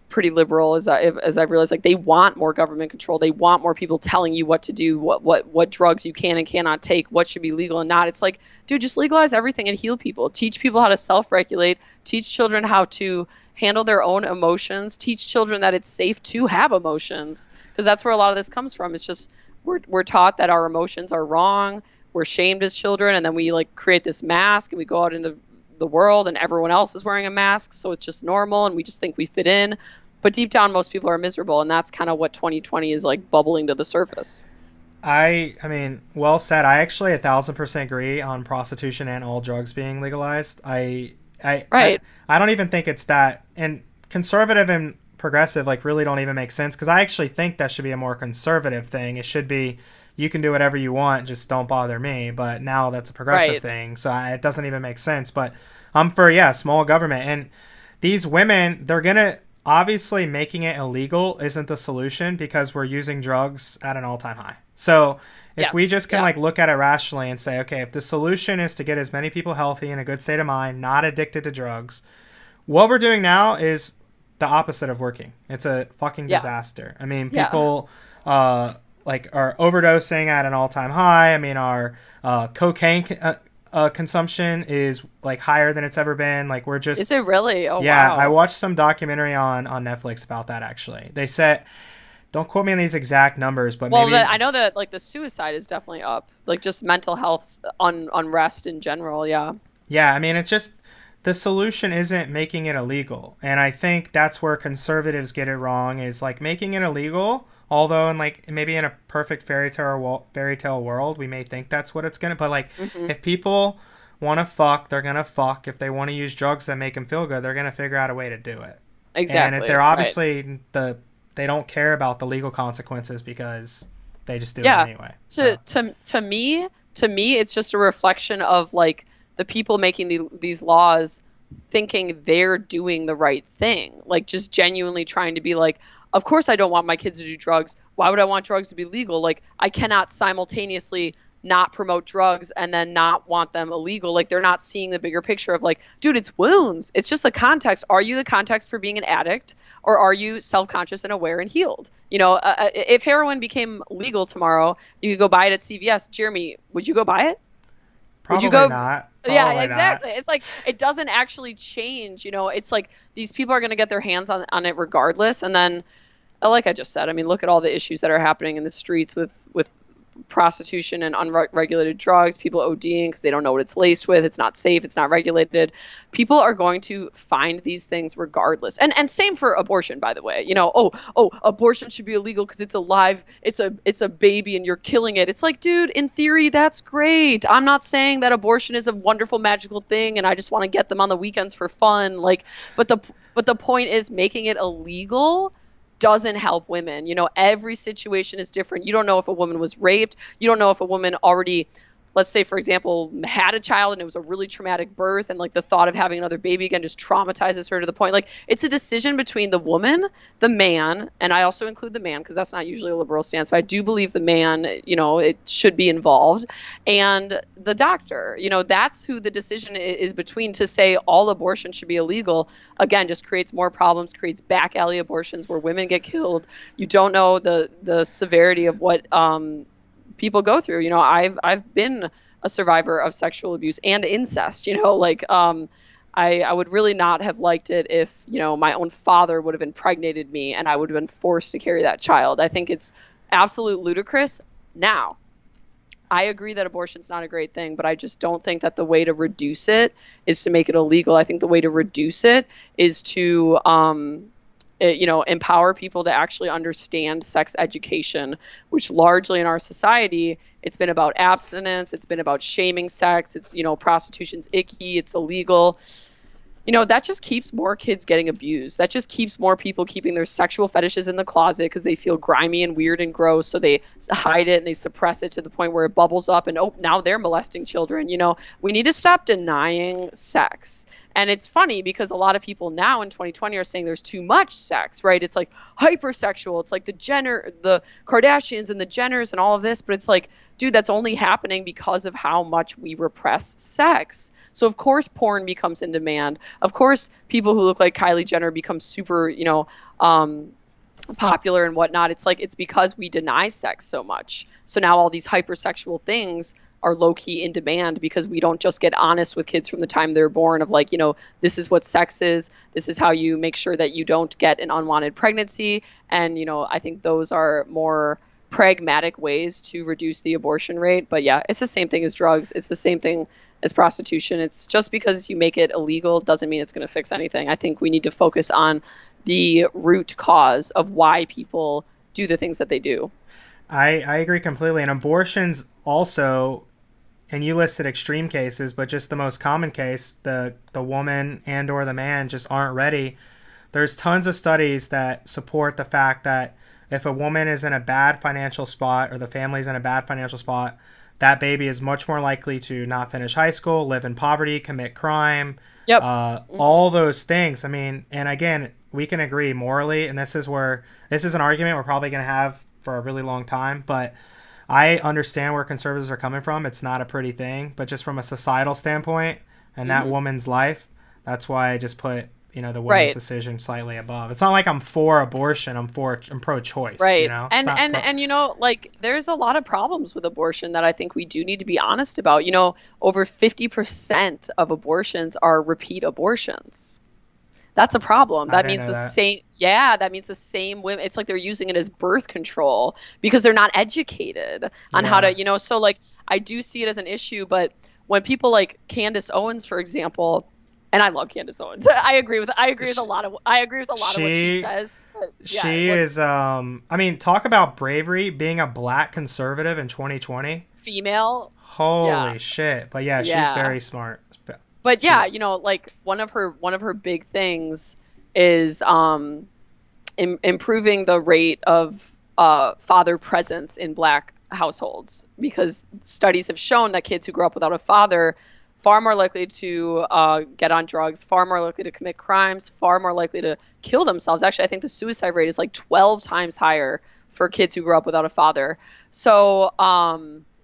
pretty liberal, as I've realized, like, they want more government control. They want more people telling you what to do, what drugs you can and cannot take, what should be legal and not. It's like, dude, just legalize everything and heal people. Teach people how to self-regulate. Teach children how to handle their own emotions. Teach children that it's safe to have emotions, because that's where a lot of this comes from. It's just we're taught that our emotions are wrong. We're shamed as children, and then we like create this mask and we go out into the world and everyone else is wearing a mask, so it's just normal and we just think we fit in. But deep down, most people are miserable, and that's kind of what 2020 is like bubbling to the surface. I mean, well said. I actually 1,000% agree on prostitution and all drugs being legalized. I don't even think it's that. And conservative and progressive like really don't even make sense, because I actually think that should be a more conservative thing. It should be, you can do whatever you want, just don't bother me. But now that's a progressive thing, so it doesn't even make sense. But I'm for, small government. And these women, they're gonna, obviously making it illegal isn't the solution, because we're using drugs at an all-time high. So if we just can like look at it rationally and say, okay, if the solution is to get as many people healthy in a good state of mind, not addicted to drugs, what we're doing now is the opposite of working. It's a fucking Yeah. disaster. I mean, Yeah. people like are overdosing at an all-time high. I mean, our cocaine consumption is like higher than it's ever been. Like we're just Is it really? Oh, yeah. wow. I watched some documentary on Netflix about that actually. They said, don't quote me on these exact numbers, but Well, maybe I know that like the suicide is definitely up. Like just mental health unrest in general. Yeah. yeah. I mean, it's just the solution isn't making it illegal, and I think that's where conservatives get it wrong. Is like making it illegal. Although, in like maybe in a perfect fairy tale world, we may think that's what it's gonna. But like, if people want to fuck, they're gonna fuck. If they want to use drugs that make them feel good, they're gonna figure out a way to do it. Exactly. And they're right. obviously they don't care about the legal consequences because they just do it anyway. To me, it's just a reflection of like the people making these laws thinking they're doing the right thing, like just genuinely trying to be like, of course I don't want my kids to do drugs. Why would I want drugs to be legal? Like I cannot simultaneously not promote drugs and then not want them illegal. Like they're not seeing the bigger picture of like, dude, it's wounds. It's just the context. Are you the context for being an addict, or are you self-conscious and aware and healed? You know, if heroin became legal tomorrow, you could go buy it at CVS. Jeremy, would you go buy it? Probably Would you go? not. Yeah, Probably exactly. not. It's like it doesn't actually change. You know, it's like these people are going to get their hands on it regardless. And then, like I just said, I mean, look at all the issues that are happening in the streets with prostitution and unregulated drugs, people ODing because they don't know what it's laced with. It's not safe. It's not regulated. People are going to find these things regardless. And same for abortion, by the way. You know, abortion should be illegal because it's alive. It's a baby and you're killing it. It's like, dude, in theory, that's great. I'm not saying that abortion is a wonderful, magical thing and I just want to get them on the weekends for fun. Like, but the point is making it illegal doesn't help women. You know, every situation is different. You don't know if a woman was raped. You don't know if a woman already, let's say, for example, had a child and it was a really traumatic birth and like the thought of having another baby again just traumatizes her to the point. Like it's a decision between the woman, the man, and I also include the man because that's not usually a liberal stance, but I do believe the man, you know, it should be involved, and the doctor. You know, that's who the decision is between. To say all abortion should be illegal, again, just creates more problems, creates back alley abortions where women get killed. You don't know the severity of what people go through. You know, I've been a survivor of sexual abuse and incest. You know, like I would really not have liked it if, you know, my own father would have impregnated me and I would have been forced to carry that child. I think it's absolute ludicrous. Now, I agree that abortion's not a great thing, but I just don't think that the way to reduce it is to make it illegal. I think the way to reduce it is to you know, empower people to actually understand sex education, which largely in our society, it's been about abstinence. It's been about shaming sex. It's, you know, prostitution's icky. It's illegal. You know, that just keeps more kids getting abused. That just keeps more people keeping their sexual fetishes in the closet because they feel grimy and weird and gross. So they hide it and they suppress it to the point where it bubbles up and, oh, now they're molesting children. You know, we need to stop denying sex. And it's funny because a lot of people now in 2020 are saying there's too much sex, right? It's like hypersexual. It's like the Kardashians and the Jenners and all of this. But it's like, dude, that's only happening because of how much we repress sex. So of course porn becomes in demand. Of course people who look like Kylie Jenner become super, you know, popular and whatnot. It's like, it's because we deny sex so much. So now all these hypersexual things are low-key in demand because we don't just get honest with kids from the time they're born of like, you know, this is what sex is. This is how you make sure that you don't get an unwanted pregnancy. And, you know, I think those are more pragmatic ways to reduce the abortion rate. But yeah, it's the same thing as drugs. It's the same thing as prostitution. It's just because you make it illegal doesn't mean it's going to fix anything. I think we need to focus on the root cause of why people do the things that they do. I agree completely. And abortions also, and you listed extreme cases, but just the most common case, the woman and or the man just aren't ready. There's tons of studies that support the fact that if a woman is in a bad financial spot or the family's in a bad financial spot, that baby is much more likely to not finish high school, live in poverty, commit crime, all those things. I mean, and again, we can agree morally, and this is an argument we're probably going to have for a really long time, but I understand where conservatives are coming from. It's not a pretty thing, but just from a societal standpoint and that woman's life, that's why I just put the women's Right. decision slightly above. It's not like I'm for abortion. I'm pro-choice. Right. It's not And like there's a lot of problems with abortion that I think we do need to be honest about. Over 50% of abortions are repeat abortions. That's a problem. That means that means the same women. It's like they're using it as birth control because they're not educated on how to, so like I do see it as an issue, but when people like Candace Owens, for example, and I love Candace Owens. I agree with a lot of what she says. She is talk about bravery, being a black conservative in 2020. Female. Holy shit. But she's very smart. But like one of her big things is improving the rate of father presence in black households, because studies have shown that kids who grow up without a father far more likely to get on drugs, far more likely to commit crimes, far more likely to kill themselves. Actually, I think the suicide rate is like 12 times higher for kids who grow up without a father. So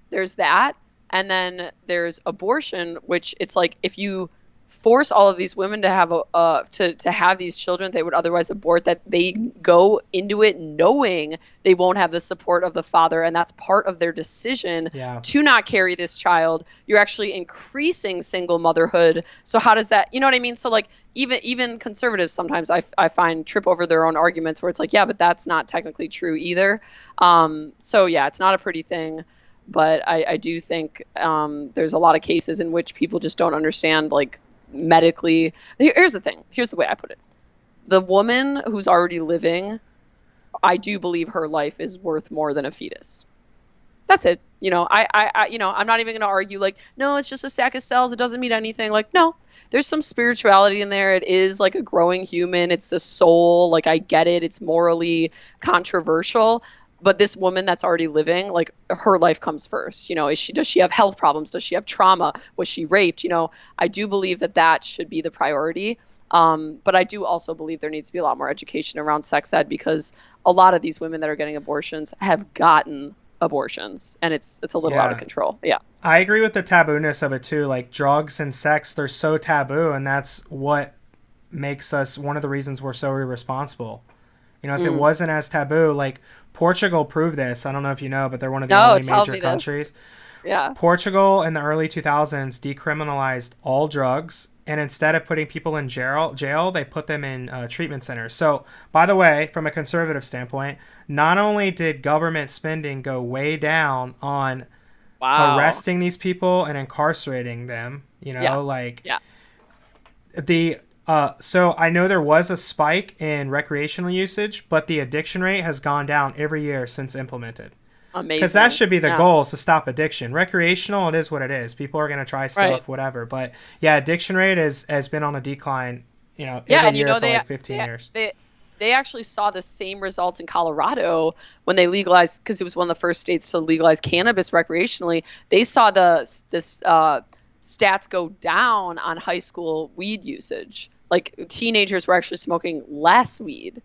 there's that. And then there's abortion, which it's like if you force all of these women to have to have these children they would otherwise abort, that they go into it knowing they won't have the support of the father, and that's part of their decision to not carry this child. You're actually increasing single motherhood. So how does that, you know what I mean? So like even conservatives sometimes I find trip over their own arguments where it's like, but that's not technically true either. So it's not a pretty thing. But I do think there's a lot of cases in which people just don't understand, like, medically. Here's the thing. Here's the way I put it. The woman who's already living, I do believe her life is worth more than a fetus. That's it. I'm not even going to argue, like, no, it's just a sack of cells. It doesn't mean anything. Like, no, there's some spirituality in there. It is like a growing human. It's a soul. Like, I get it. It's morally controversial. But this woman that's already living, like her life comes first. Does she have health problems? Does she have trauma? Was she raped? I do believe that should be the priority. But I do also believe there needs to be a lot more education around sex ed, because a lot of these women that are getting abortions have gotten abortions, and it's a little out of control. Yeah. I agree with the taboo-ness of it too. Like drugs and sex, they're so taboo, and that's what makes us, one of the reasons we're so irresponsible. If it wasn't as taboo, like Portugal proved this. I don't know if you know, but they're one of the only major countries. Yeah. Portugal in the early 2000s decriminalized all drugs, and instead of putting people in jail, they put them in treatment centers. So, by the way, from a conservative standpoint, not only did government spending go way down on arresting these people and incarcerating them, so I know there was a spike in recreational usage, but the addiction rate has gone down every year since implemented. Amazing. Because that should be the goal, is to stop addiction. Recreational, it is what it is. People are going to try stuff, whatever. But addiction rate has been on a decline, every year for like 15 years. They actually saw the same results in Colorado when they legalized, because it was one of the first states to legalize cannabis recreationally. They saw this stats go down on high school weed usage. Like teenagers were actually smoking less weed.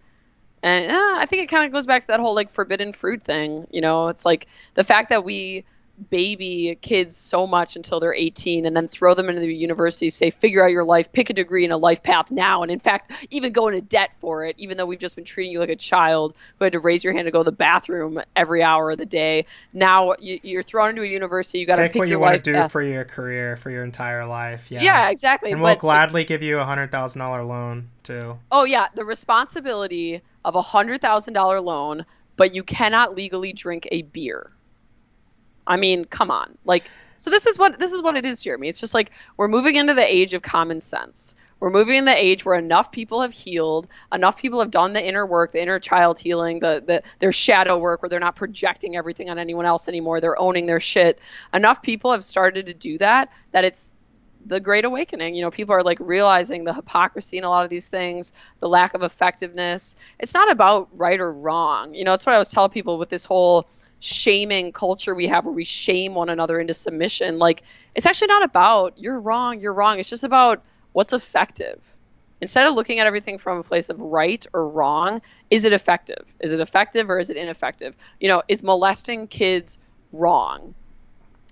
And I think it kind of goes back to that whole like forbidden fruit thing. It's like the fact that we baby kids so much until they're 18 and then throw them into the university, say, figure out your life, pick a degree and a life path now. And in fact, even go into debt for it, even though we've just been treating you like a child who had to raise your hand to go to the bathroom every hour of the day. Now you're thrown into a university. You got to pick what your you life want to do for your career, for your entire life. Yeah, exactly. And we'll gladly give you $100,000 loan too. Oh yeah. The responsibility of $100,000 loan, but you cannot legally drink a beer. I mean, come on. Like, so this is what it is, Jeremy. It's just like we're moving into the age of common sense. We're moving in the age where enough people have healed, enough people have done the inner work, the inner child healing, their shadow work, where they're not projecting everything on anyone else anymore. They're owning their shit. Enough people have started to do that it's the Great Awakening. People are like realizing the hypocrisy in a lot of these things, the lack of effectiveness. It's not about right or wrong. That's what I was telling people with this whole shaming culture we have, where we shame one another into submission. Like, it's actually not about you're wrong. It's just about what's effective. Instead of looking at everything from a place of right or wrong, is it effective? Is it effective or is it ineffective? Is molesting kids wrong?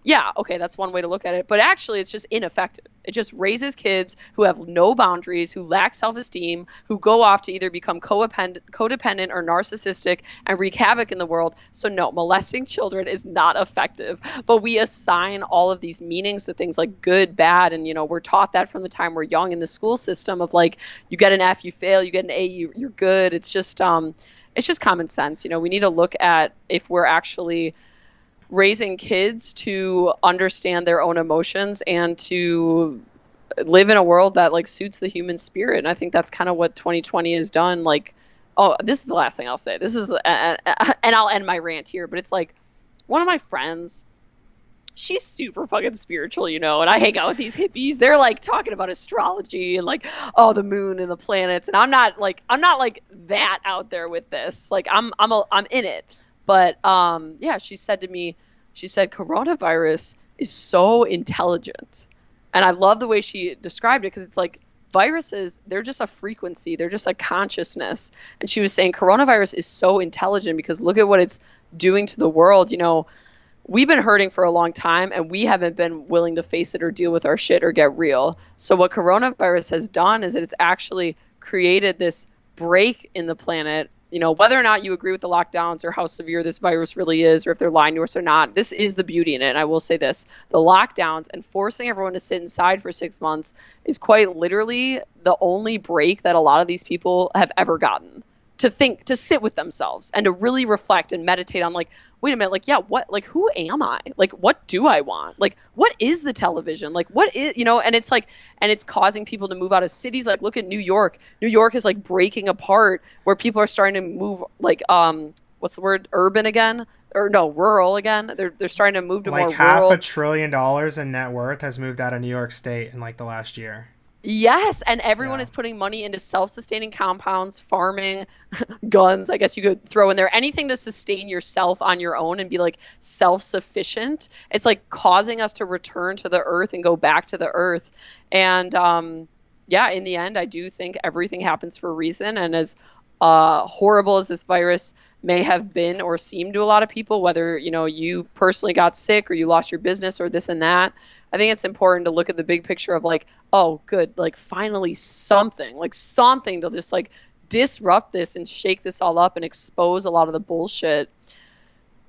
Yeah, okay, that's one way to look at it. But actually, it's just ineffective. It just raises kids who have no boundaries, who lack self-esteem, who go off to either become codependent or narcissistic and wreak havoc in the world. So no, molesting children is not effective. But we assign all of these meanings to things like good, bad, and we're taught that from the time we're young in the school system of like, you get an F, you fail, you get an A, you're good. It's just common sense. We need to look at if we're actually raising kids to understand their own emotions and to live in a world that like suits the human spirit. And I think that's kind of what 2020 has done. Like, oh, this is the last thing I'll say. This is, and I'll end my rant here, but it's like one of my friends, she's super fucking spiritual, and I hang out with these hippies. They're like talking about astrology and like, oh, the moon and the planets. And I'm not like that out there with this. Like I'm in it. But yeah, she said to me, coronavirus is so intelligent. And I love the way she described it because it's like viruses, they're just a frequency. They're just a consciousness. And she was saying coronavirus is so intelligent because look at what it's doing to the world. We've been hurting for a long time and we haven't been willing to face it or deal with our shit or get real. So what coronavirus has done is that it's actually created this break in the planet. Whether or not you agree with the lockdowns or how severe this virus really is, or if they're lying to us or not, this is the beauty in it. And I will say this, the lockdowns and forcing everyone to sit inside for 6 months is quite literally the only break that a lot of these people have ever gotten to sit with themselves and to really reflect and meditate on like, wait a minute, like, yeah, what, like, who am I? Like, what do I want? Like, what is the television? Like, what is, and it's like, and it's causing people to move out of cities. Like, look at New York. New York is like breaking apart where people are starting to move like, what's the word? Urban again? Or no, rural again. They're starting to move to like more rural. Like $500 billion in net worth has moved out of New York State in like the last year. Yes, and everyone is putting money into self-sustaining compounds, farming, guns. I guess you could throw in there anything to sustain yourself on your own and be like self-sufficient. It's like causing us to return to the earth and go back to the earth. And yeah, in the end, I do think everything happens for a reason. And as horrible as this virus may have been or seemed to a lot of people, whether you personally got sick or you lost your business or this and that, I think it's important to look at the big picture of like, oh, good, like finally something to just like disrupt this and shake this all up and expose a lot of the bullshit.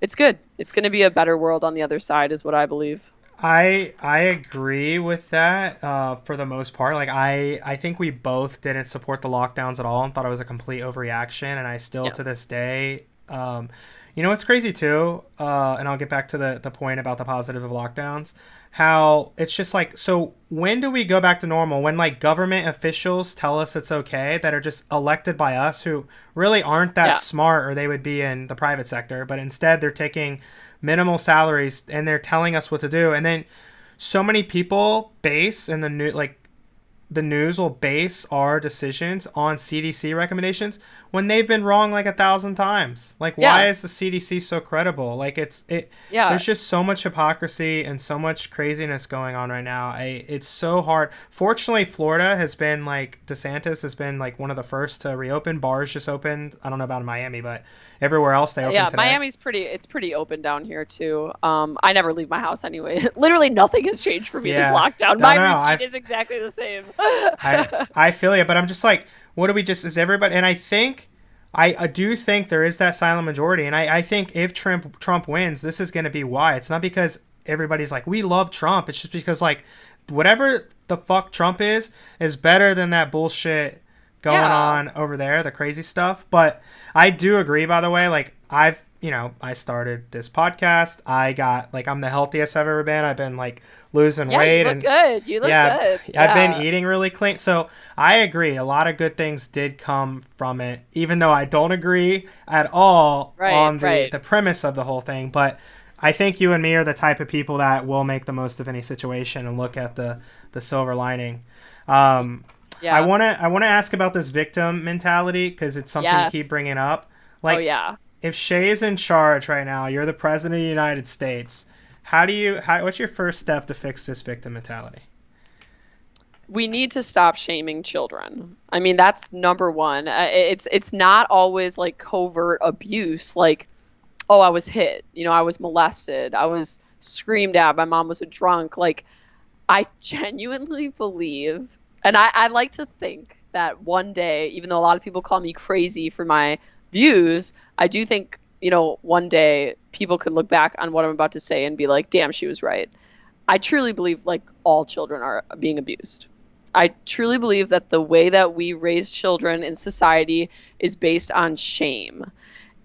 It's good. It's going to be a better world on the other side is what I believe. I agree with that for the most part. Like I think we both didn't support the lockdowns at all and thought it was a complete overreaction. And I still to this day, it's crazy too. And I'll get back to the point about the positive of lockdowns. How it's just like, so when do we go back to normal? When like government officials tell us it's okay that are just elected by us who really aren't that smart, or they would be in the private sector, but instead they're taking minimal salaries and they're telling us what to do. And then so many people base in the news will base our decisions on CDC recommendations when they've been wrong like 1,000 times. Like, why is the CDC so credible? Like there's just so much hypocrisy and so much craziness going on right now. It's so hard. Fortunately, Florida has been like, DeSantis has been like one of the first to reopen. Bars just opened. I don't know about in Miami, but everywhere else they opened today. Miami's pretty open down here too. I never leave my house anyway. Literally nothing has changed for me this lockdown. My routine is exactly the same. I feel you, but I'm just like, what do we just, is everybody, and I do think there is that silent majority, and I think if Trump wins, this is going to be why. It's not because everybody's like, we love Trump. It's just because like, whatever the fuck Trump is better than that bullshit going on over there, the crazy stuff. But I do agree, by the way, like I started this podcast. I'm the healthiest I've ever been. I've been like losing weight. You look good. You look good. Yeah. I've been eating really clean. So I agree. A lot of good things did come from it, even though I don't agree at all on the premise of the whole thing. But I think you and me are the type of people that will make the most of any situation and look at the silver lining. I want to ask about this victim mentality because it's something you keep bringing up. Like, if Shay is in charge right now, you're the president of the United States. What's your first step to fix this victim mentality? We need to stop shaming children. I mean, that's number one. It's not always like covert abuse. Like, oh, I was hit. I was molested. I was screamed at, my mom was a drunk. Like, I genuinely believe, and I like to think that one day, even though a lot of people call me crazy for my views, I do think, one day people could look back on what I'm about to say and be like, damn, she was right. I truly believe like all children are being abused. I truly believe that the way that we raise children in society is based on shame.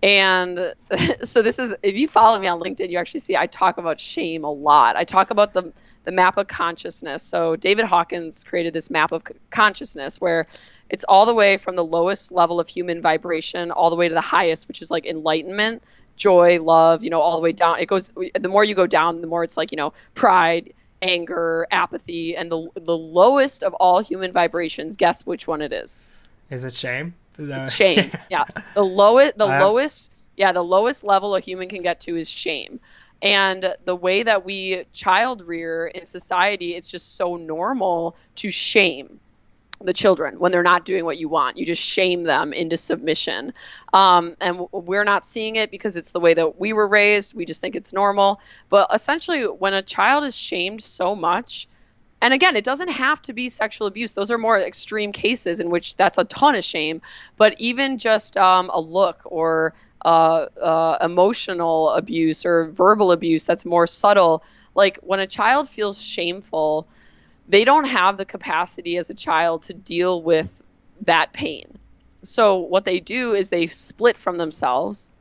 And so this is, if you follow me on LinkedIn, you actually see I talk about shame a lot. I talk about the map of consciousness. So David Hawkins created this map of consciousness where it's all the way from the lowest level of human vibration all the way to the highest, which is like enlightenment, joy, love, all the way down. It goes, the more you go down, the more it's like, pride, anger, apathy, and the lowest of all human vibrations, guess which one it is? Is it shame? It's shame. Yeah. The lowest level a human can get to is shame. And the way that we child rear in society, it's just so normal to shame the children when they're not doing what you want. You just shame them into submission. And we're not seeing it because it's the way that we were raised. We just think it's normal. But essentially, when a child is shamed so much, and again, it doesn't have to be sexual abuse. Those are more extreme cases in which that's a ton of shame. But even just a look or emotional abuse or verbal abuse that's more subtle, like when a child feels shameful, they don't have the capacity as a child to deal with that pain. So what they do is they split from themselves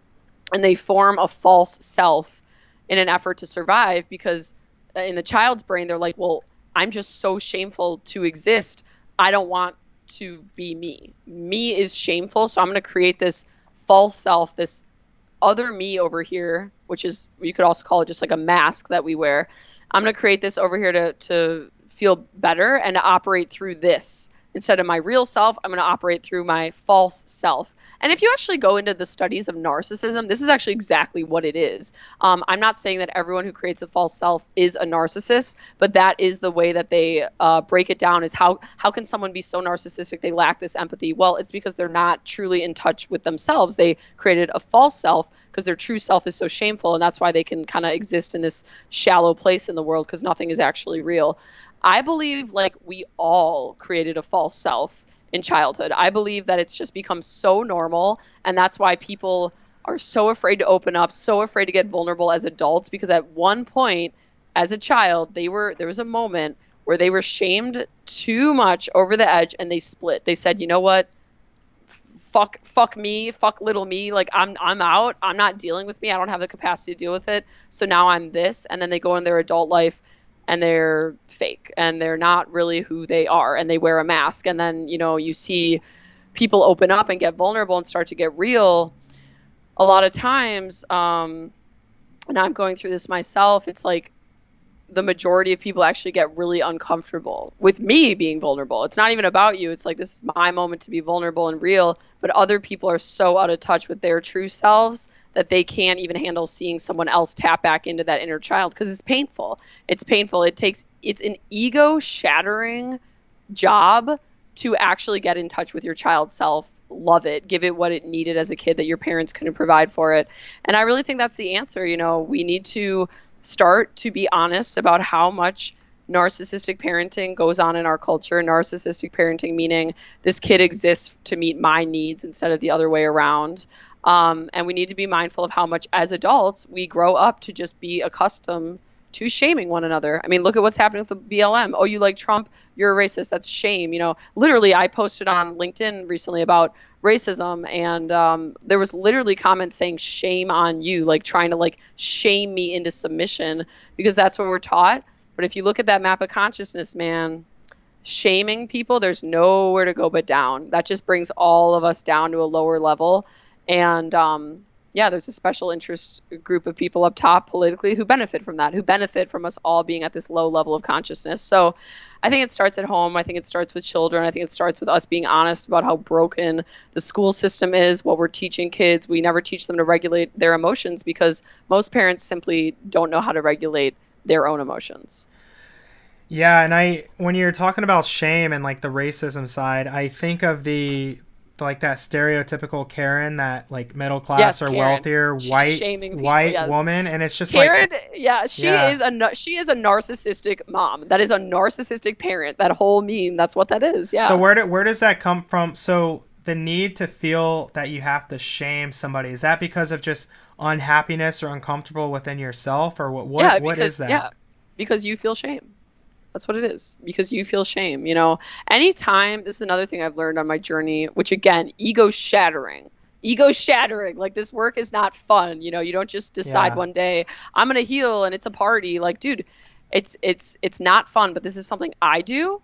and they form a false self in an effort to survive, because in the child's brain, they're like, well, I'm just so shameful to exist. I don't want to be me. Me is shameful, so I'm going to create this false self, this other me over here, which is, you could also call it just like a mask that we wear. I'm going to create this over here to feel better and to operate through this. Instead of my real self, I'm going to operate through my false self. And if you actually go into the studies of narcissism, this is actually exactly what it is. I'm not saying that everyone who creates a false self is a narcissist, but that is the way that they break it down, is how can someone be so narcissistic they lack this empathy? Well, it's because they're not truly in touch with themselves. They created a false self because their true self is so shameful, and that's why they can kind of exist in this shallow place in the world, because nothing is actually real. I believe like we all created a false self in childhood. I believe that it's just become so normal, and that's why people are so afraid to open up, so afraid to get vulnerable as adults, because at one point as a child, there was a moment where they were shamed too much over the edge and they split. They said, you know what? Fuck me, fuck little me. Like I'm out. I'm not dealing with me. I don't have the capacity to deal with it. So now I'm this. And then they go in their adult life and they're fake and they're not really who they are, and they wear a mask. And then, you see people open up and get vulnerable and start to get real. A lot of times, and I'm going through this myself, it's like the majority of people actually get really uncomfortable with me being vulnerable. It's not even about you. It's like, this is my moment to be vulnerable and real, but other people are so out of touch with their true selves that they can't even handle seeing someone else tap back into that inner child, because it's painful. It's painful. It's an ego shattering job to actually get in touch with your child self, love it, give it what it needed as a kid that your parents couldn't provide for it. And I really think that's the answer. We need to start to be honest about how much narcissistic parenting goes on in our culture. Narcissistic parenting meaning this kid exists to meet my needs instead of the other way around. And we need to be mindful of how much as adults we grow up to just be accustomed to shaming one another. I mean, look at what's happening with the BLM. Oh, you like Trump? You're a racist. That's shame. Literally, I posted on LinkedIn recently about racism, and there was literally comments saying shame on you, like trying to like shame me into submission, because that's what we're taught. But if you look at that map of consciousness, man, shaming people, there's nowhere to go but down. That just brings all of us down to a lower level. And there's a special interest group of people up top politically who benefit from that, who benefit from us all being at this low level of consciousness. So I think it starts at home. I think it starts with children. I think it starts with us being honest about how broken the school system is, what we're teaching kids. We never teach them to regulate their emotions because most parents simply don't know how to regulate their own emotions. Yeah, and when you're talking about shame and like the racism side, I think of the like that stereotypical Karen, that like middle class Yes, or Karen. wealthier She's white shaming people, white yes. woman, and it's just Karen, like she is a narcissistic mom. That is a narcissistic parent. That whole meme, that's what that is. Yeah. So where does that come from? So the need to feel that you have to shame somebody, is that because of just unhappiness or uncomfortable within yourself, or what is that? Yeah, because you feel shame. That's what it is. Because you feel shame. You know, anytime, this is another thing I've learned on my journey, which again, ego shattering. Like, this work is not fun. You know, you don't just decide one day, I'm going to heal and it's a party. Like, dude, it's not fun, but this is something I do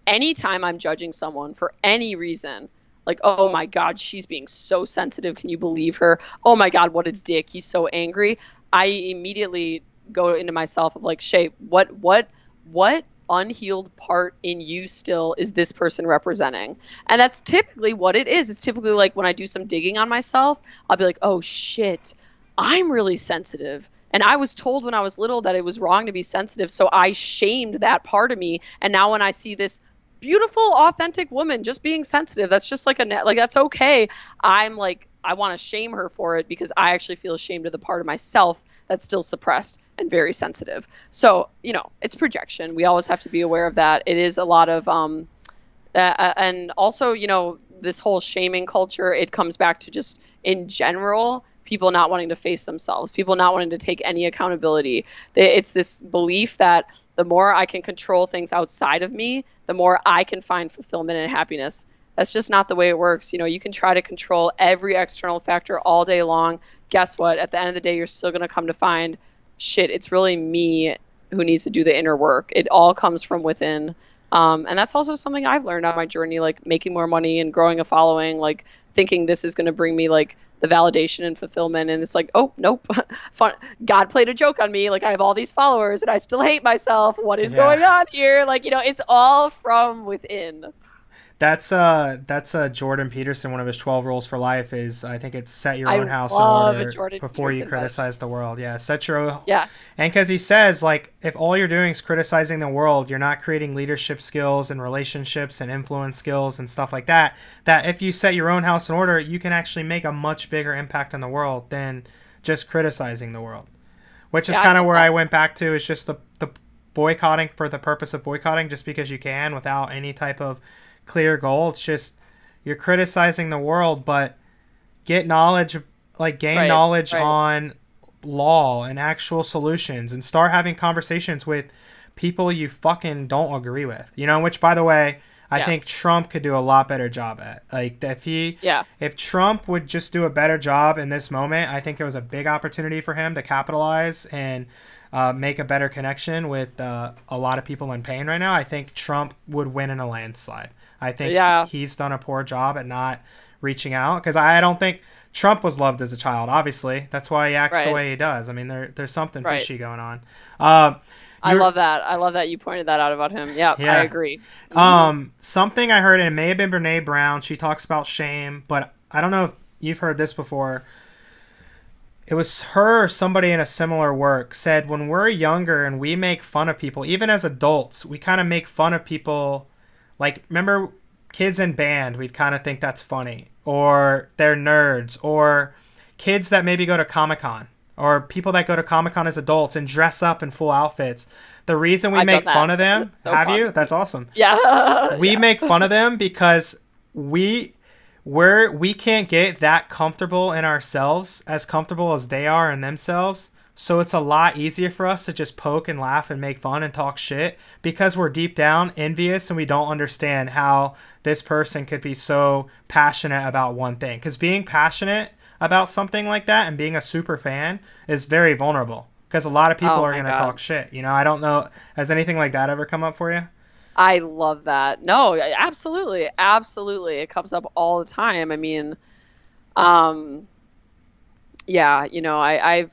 anytime I'm judging someone for any reason. Like, oh my God, she's being so sensitive. Can you believe her? Oh my God, what a dick. He's so angry. I immediately go into myself of like, Shay, what unhealed part in you still is this person representing? And that's typically what it is. It's typically like when I do some digging on myself, I'll be like, oh shit, I'm really sensitive. And I was told when I was little that it was wrong to be sensitive. So I shamed that part of me. And now when I see this beautiful, authentic woman just being sensitive, that's just like that's okay. I'm like, I want to shame her for it because I actually feel ashamed of the part of myself that's still suppressed and very sensitive. So, you know, it's projection. We always have to be aware of that. It is a lot of, and also, you know, this whole shaming culture, it comes back to just in general, people not wanting to face themselves, people not wanting to take any accountability. It's this belief that the more I can control things outside of me, the more I can find fulfillment and happiness. That's just not the way it works. You know, you can try to control every external factor all day long. Guess what? At the end of the day, you're still going to come to find, shit, it's really me who needs to do the inner work. It all comes from within. And that's also something I've learned on my journey, like making more money and growing a following, like thinking this is going to bring me like the validation and fulfillment. And it's like, oh, nope. Fun. God played a joke on me. Like, I have all these followers and I still hate myself. What is going on here? Like, you know, it's all from within. That's Jordan Peterson. One of his 12 rules for life is, I think it's set your own house in order before you criticize the world. Yeah, set your own. Yeah. And because he says, like, if all you're doing is criticizing the world, you're not creating leadership skills and relationships and influence skills and stuff like that. That if you set your own house in order, you can actually make a much bigger impact on the world than just criticizing the world. Which is kind of where I went back to, is just the boycotting for the purpose of boycotting, just because you can, without any type of clear goal. It's just you're criticizing the world, but get knowledge, like gain knowledge on law and actual solutions, and start having conversations with people you fucking don't agree with, you know, which, by the way, I think Trump could do a lot better job at. Like, if Trump would just do a better job in this moment, I think there was a big opportunity for him to capitalize and make a better connection with a lot of people in pain right now. I think Trump would win in a landslide. I think he's done a poor job at not reaching out, because I don't think Trump was loved as a child, obviously. That's why he acts the way he does. I mean, there's something fishy going on. I love that. I love that you pointed that out about him. Yeah, I agree. Something I heard, and it may have been Brene Brown, she talks about shame, but I don't know if you've heard this before. It was her or somebody in a similar work said, when we're younger and we make fun of people, even as adults, we kind of make fun of people. Like, remember kids in band, we'd kind of think that's funny, or they're nerds, or kids that maybe go to Comic-Con, or people that go to Comic-Con as adults and dress up in full outfits. The reason we make fun of them, you? That's awesome. Yeah. We make fun of them because we can't get that comfortable in ourselves, as comfortable as they are in themselves. So it's a lot easier for us to just poke and laugh and make fun and talk shit, because we're deep down envious and we don't understand how this person could be so passionate about one thing. Because being passionate about something like that and being a super fan is very vulnerable, because a lot of people are going to talk shit. You know, I don't know. Has anything like that ever come up for you? I love that. No, absolutely. Absolutely. It comes up all the time. I mean, yeah, you know, I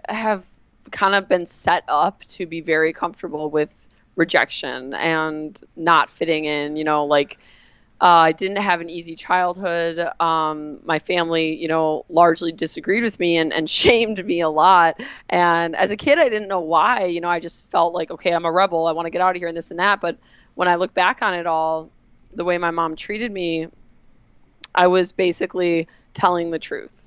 have kind of been set up to be very comfortable with rejection and not fitting in, you know, like, I didn't have an easy childhood. My family, you know, largely disagreed with me and shamed me a lot. And as a kid, I didn't know why. You know, I just felt like, okay, I'm a rebel. I want to get out of here and this and that. But when I look back on it all, the way my mom treated me, I was basically telling the truth.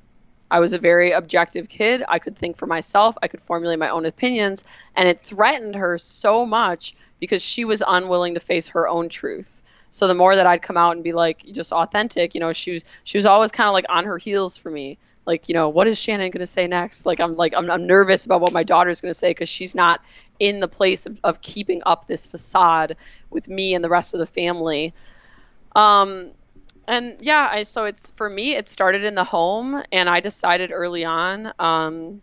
I was a very objective kid. I could think for myself. I could formulate my own opinions. And it threatened her so much because she was unwilling to face her own truth. So the more that I'd come out and be like, just authentic, she was always kind of like on her heels for me. Like, what is Shannon going to say next? I'm nervous about what my daughter's going to say because she's not in the place of keeping up this facade with me and the rest of the family. And yeah, so it's, for me, it started in the home, and I decided early on,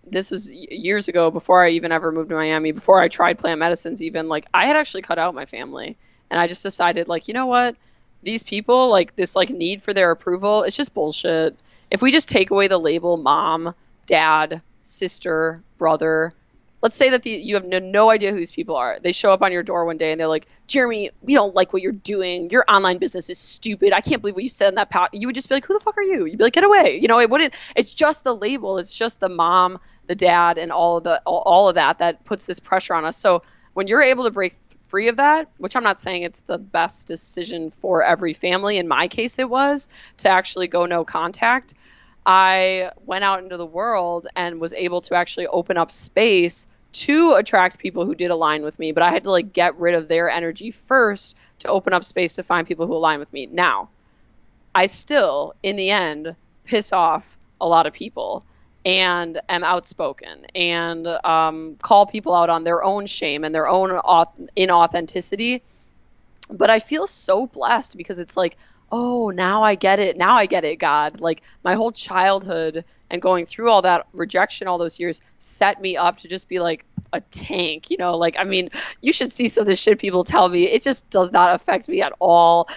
this was years ago, before I even ever moved to Miami, before I tried plant medicines even, like, I had actually cut out my family, and I just decided, like, you know what, these people, like, this, like, need for their approval, it's just bullshit. If we just take away the label mom, dad, sister, brother, let's say that you have no idea who these people are. They show up on your door one day and they're like, Jeremy, we don't like what you're doing. Your online business is stupid. I can't believe what you said in that You would just be like, who the fuck are you? You'd be like, get away. It wouldn't. It's just the label. It's just the mom, the dad, and all of that puts this pressure on us. So when you're able to break free of that, which I'm not saying it's the best decision for every family. In my case, it was to actually go no contact. I went out into the world and was able to actually open up space to attract people who did align with me, but I had to like get rid of their energy first to open up space to find people who align with me. Now, I still, in the end, piss off a lot of people and am outspoken and call people out on their own shame and their own inauthenticity. But I feel so blessed because it's like, oh, now I get it. Now I get it, God. Like, my whole childhood and going through all that rejection all those years set me up to just be like a tank, like, I mean, you should see some of the shit people tell me. It just does not affect me at all.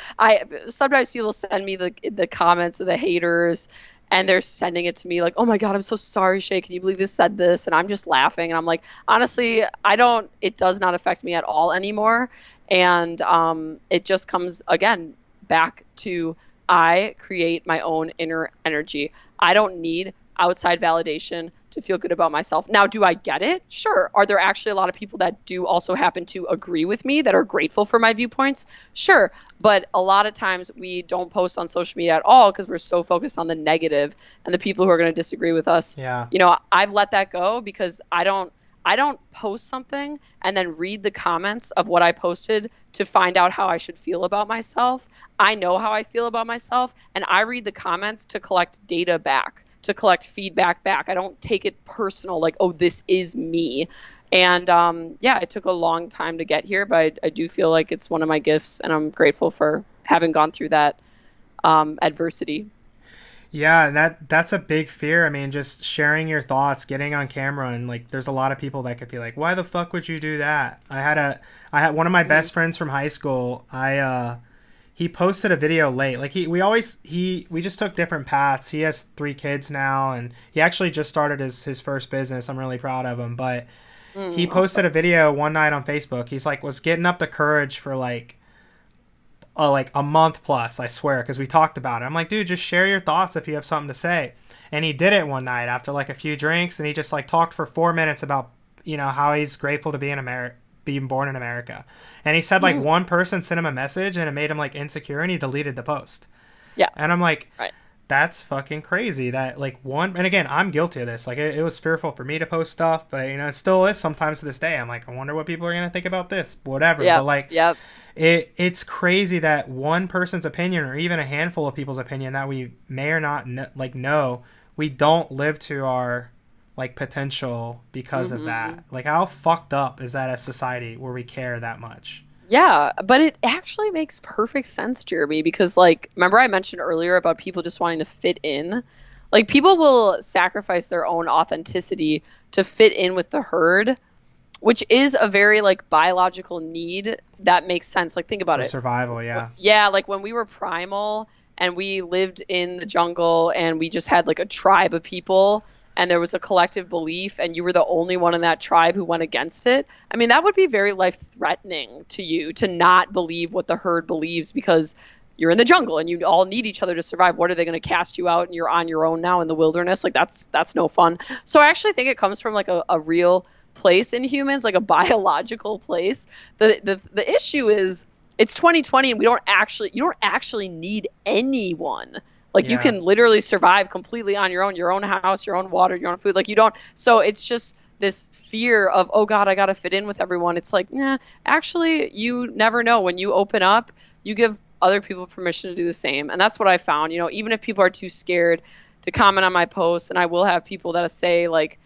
Sometimes people send me the comments of the haters and they're sending it to me like, oh my God, I'm so sorry, Shay. Can you believe this said this? And I'm just laughing. And I'm like, honestly, it does not affect me at all anymore. And it just comes, again, back to I create my own inner energy. I don't need outside validation to feel good about myself. Now, do I get it? Sure. Are there actually a lot of people that do also happen to agree with me, that are grateful for my viewpoints? Sure. But a lot of times we don't post on social media at all because we're so focused on the negative and the people who are going to disagree with us. Yeah. I've let that go because I don't post something and then read the comments of what I posted to find out how I should feel about myself. I know how I feel about myself, and I read the comments to collect data back, to collect feedback back. I don't take it personal, like, oh, this is me. And it took a long time to get here, but I do feel like it's one of my gifts, and I'm grateful for having gone through that adversity. Yeah, that's a big fear. I mean, just sharing your thoughts, getting on camera, and like, there's a lot of people that could be like, "Why the fuck would you do that?" I had one of my best friends from high school. He posted a video late. Like we just took different paths. He has 3 kids now, and he actually just started his first business. I'm really proud of him. But he posted a video one night on Facebook. He's like, was getting up the courage for like a month plus, I swear, because we talked about it. I'm like, dude, just share your thoughts if you have something to say. And he did it one night after like a few drinks, and he just like talked for 4 minutes about how he's grateful to be being born in America. And he said like one person sent him a message and it made him like insecure, and he deleted the post. Yeah. And I'm like, right. That's fucking crazy that like one, and again, I'm guilty of this. Like it was fearful for me to post stuff, but it still is sometimes to this day. I'm like, I wonder what people are going to think about this, whatever. Yep. But like, yep. It's crazy that one person's opinion, or even a handful of people's opinion that we may or not know, we don't live to our like potential because of that. Like, how fucked up is that as society where we care that much? Yeah, but it actually makes perfect sense, Jeremy, because like, remember I mentioned earlier about people just wanting to fit in? Like, people will sacrifice their own authenticity to fit in with the herd, which is a very like biological need that makes sense. Like, think about it. Survival, yeah. Yeah, like when we were primal and we lived in the jungle and we just had like a tribe of people and there was a collective belief and you were the only one in that tribe who went against it. I mean, that would be very life-threatening to you to not believe what the herd believes because you're in the jungle and you all need each other to survive. What, are they going to cast you out and you're on your own now in the wilderness? Like, that's no fun. So I actually think it comes from like a real place in humans, like a biological place. The issue is it's 2020 and you don't actually need anyone. Like you can literally survive completely on your own house, your own water, your own food. Like you don't, so it's just this fear of, oh God, I got to fit in with everyone. It's like, nah, actually you never know. When you open up, you give other people permission to do the same. And that's what I found, even if people are too scared to comment on my posts, and I will have people that say like,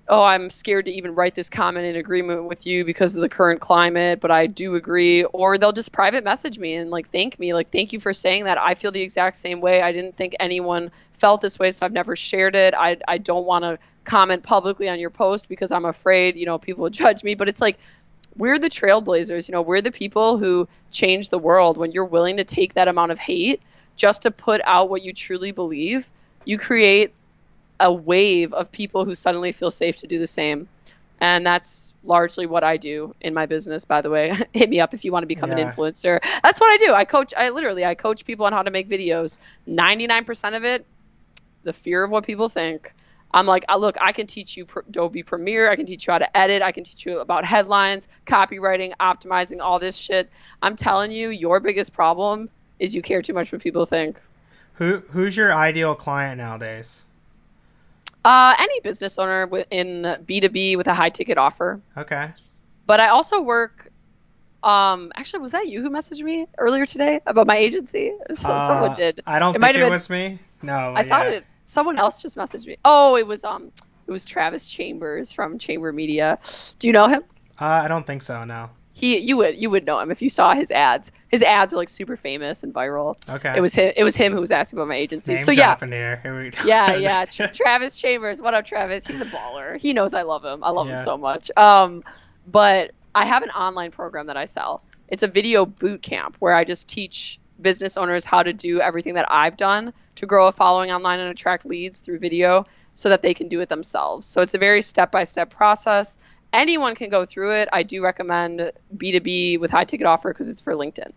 oh, I'm scared to even write this comment in agreement with you because of the current climate, but I do agree. Or they'll just private message me and like thank me, like thank you for saying that. I feel the exact same way. I didn't think anyone felt this way, so I've never shared it. I don't want to comment publicly on your post because I'm afraid, people will judge me. But it's like, we're the trailblazers, we're the people who change the world. When you're willing to take that amount of hate just to put out what you truly believe, you create a wave of people who suddenly feel safe to do the same. And that's largely what I do in my business, by the way. Hit me up if you want to become an influencer. That's what I do. I coach people on how to make videos. 99% of it, the fear of what people think. I'm like, look, I can teach you Adobe Premiere. I can teach you how to edit. I can teach you about headlines, copywriting, optimizing, all this shit. I'm telling you, your biggest problem is you care too much what people think. Who's your ideal client nowadays? Any business owner in B2B with a high ticket offer. Okay. But I also work, actually, was that you who messaged me earlier today about my agency? Someone did. I don't think it was me. No. I thought someone else just messaged me. Oh, it was Travis Chambers from Chamber Media. Do you know him? I don't think so, no. You would know him if you saw his ads. His ads are like super famous and viral. Okay. It was him who was asking about my agency. Name so yeah. Here we go. Yeah. Travis Chambers. What up, Travis? He's a baller. He knows I love him. I love him so much. But I have an online program that I sell. It's a video boot camp where I just teach business owners how to do everything that I've done to grow a following online and attract leads through video so that they can do it themselves. So it's a very step-by-step process. Anyone can go through it. I do recommend B2B with high ticket offer because it's for LinkedIn.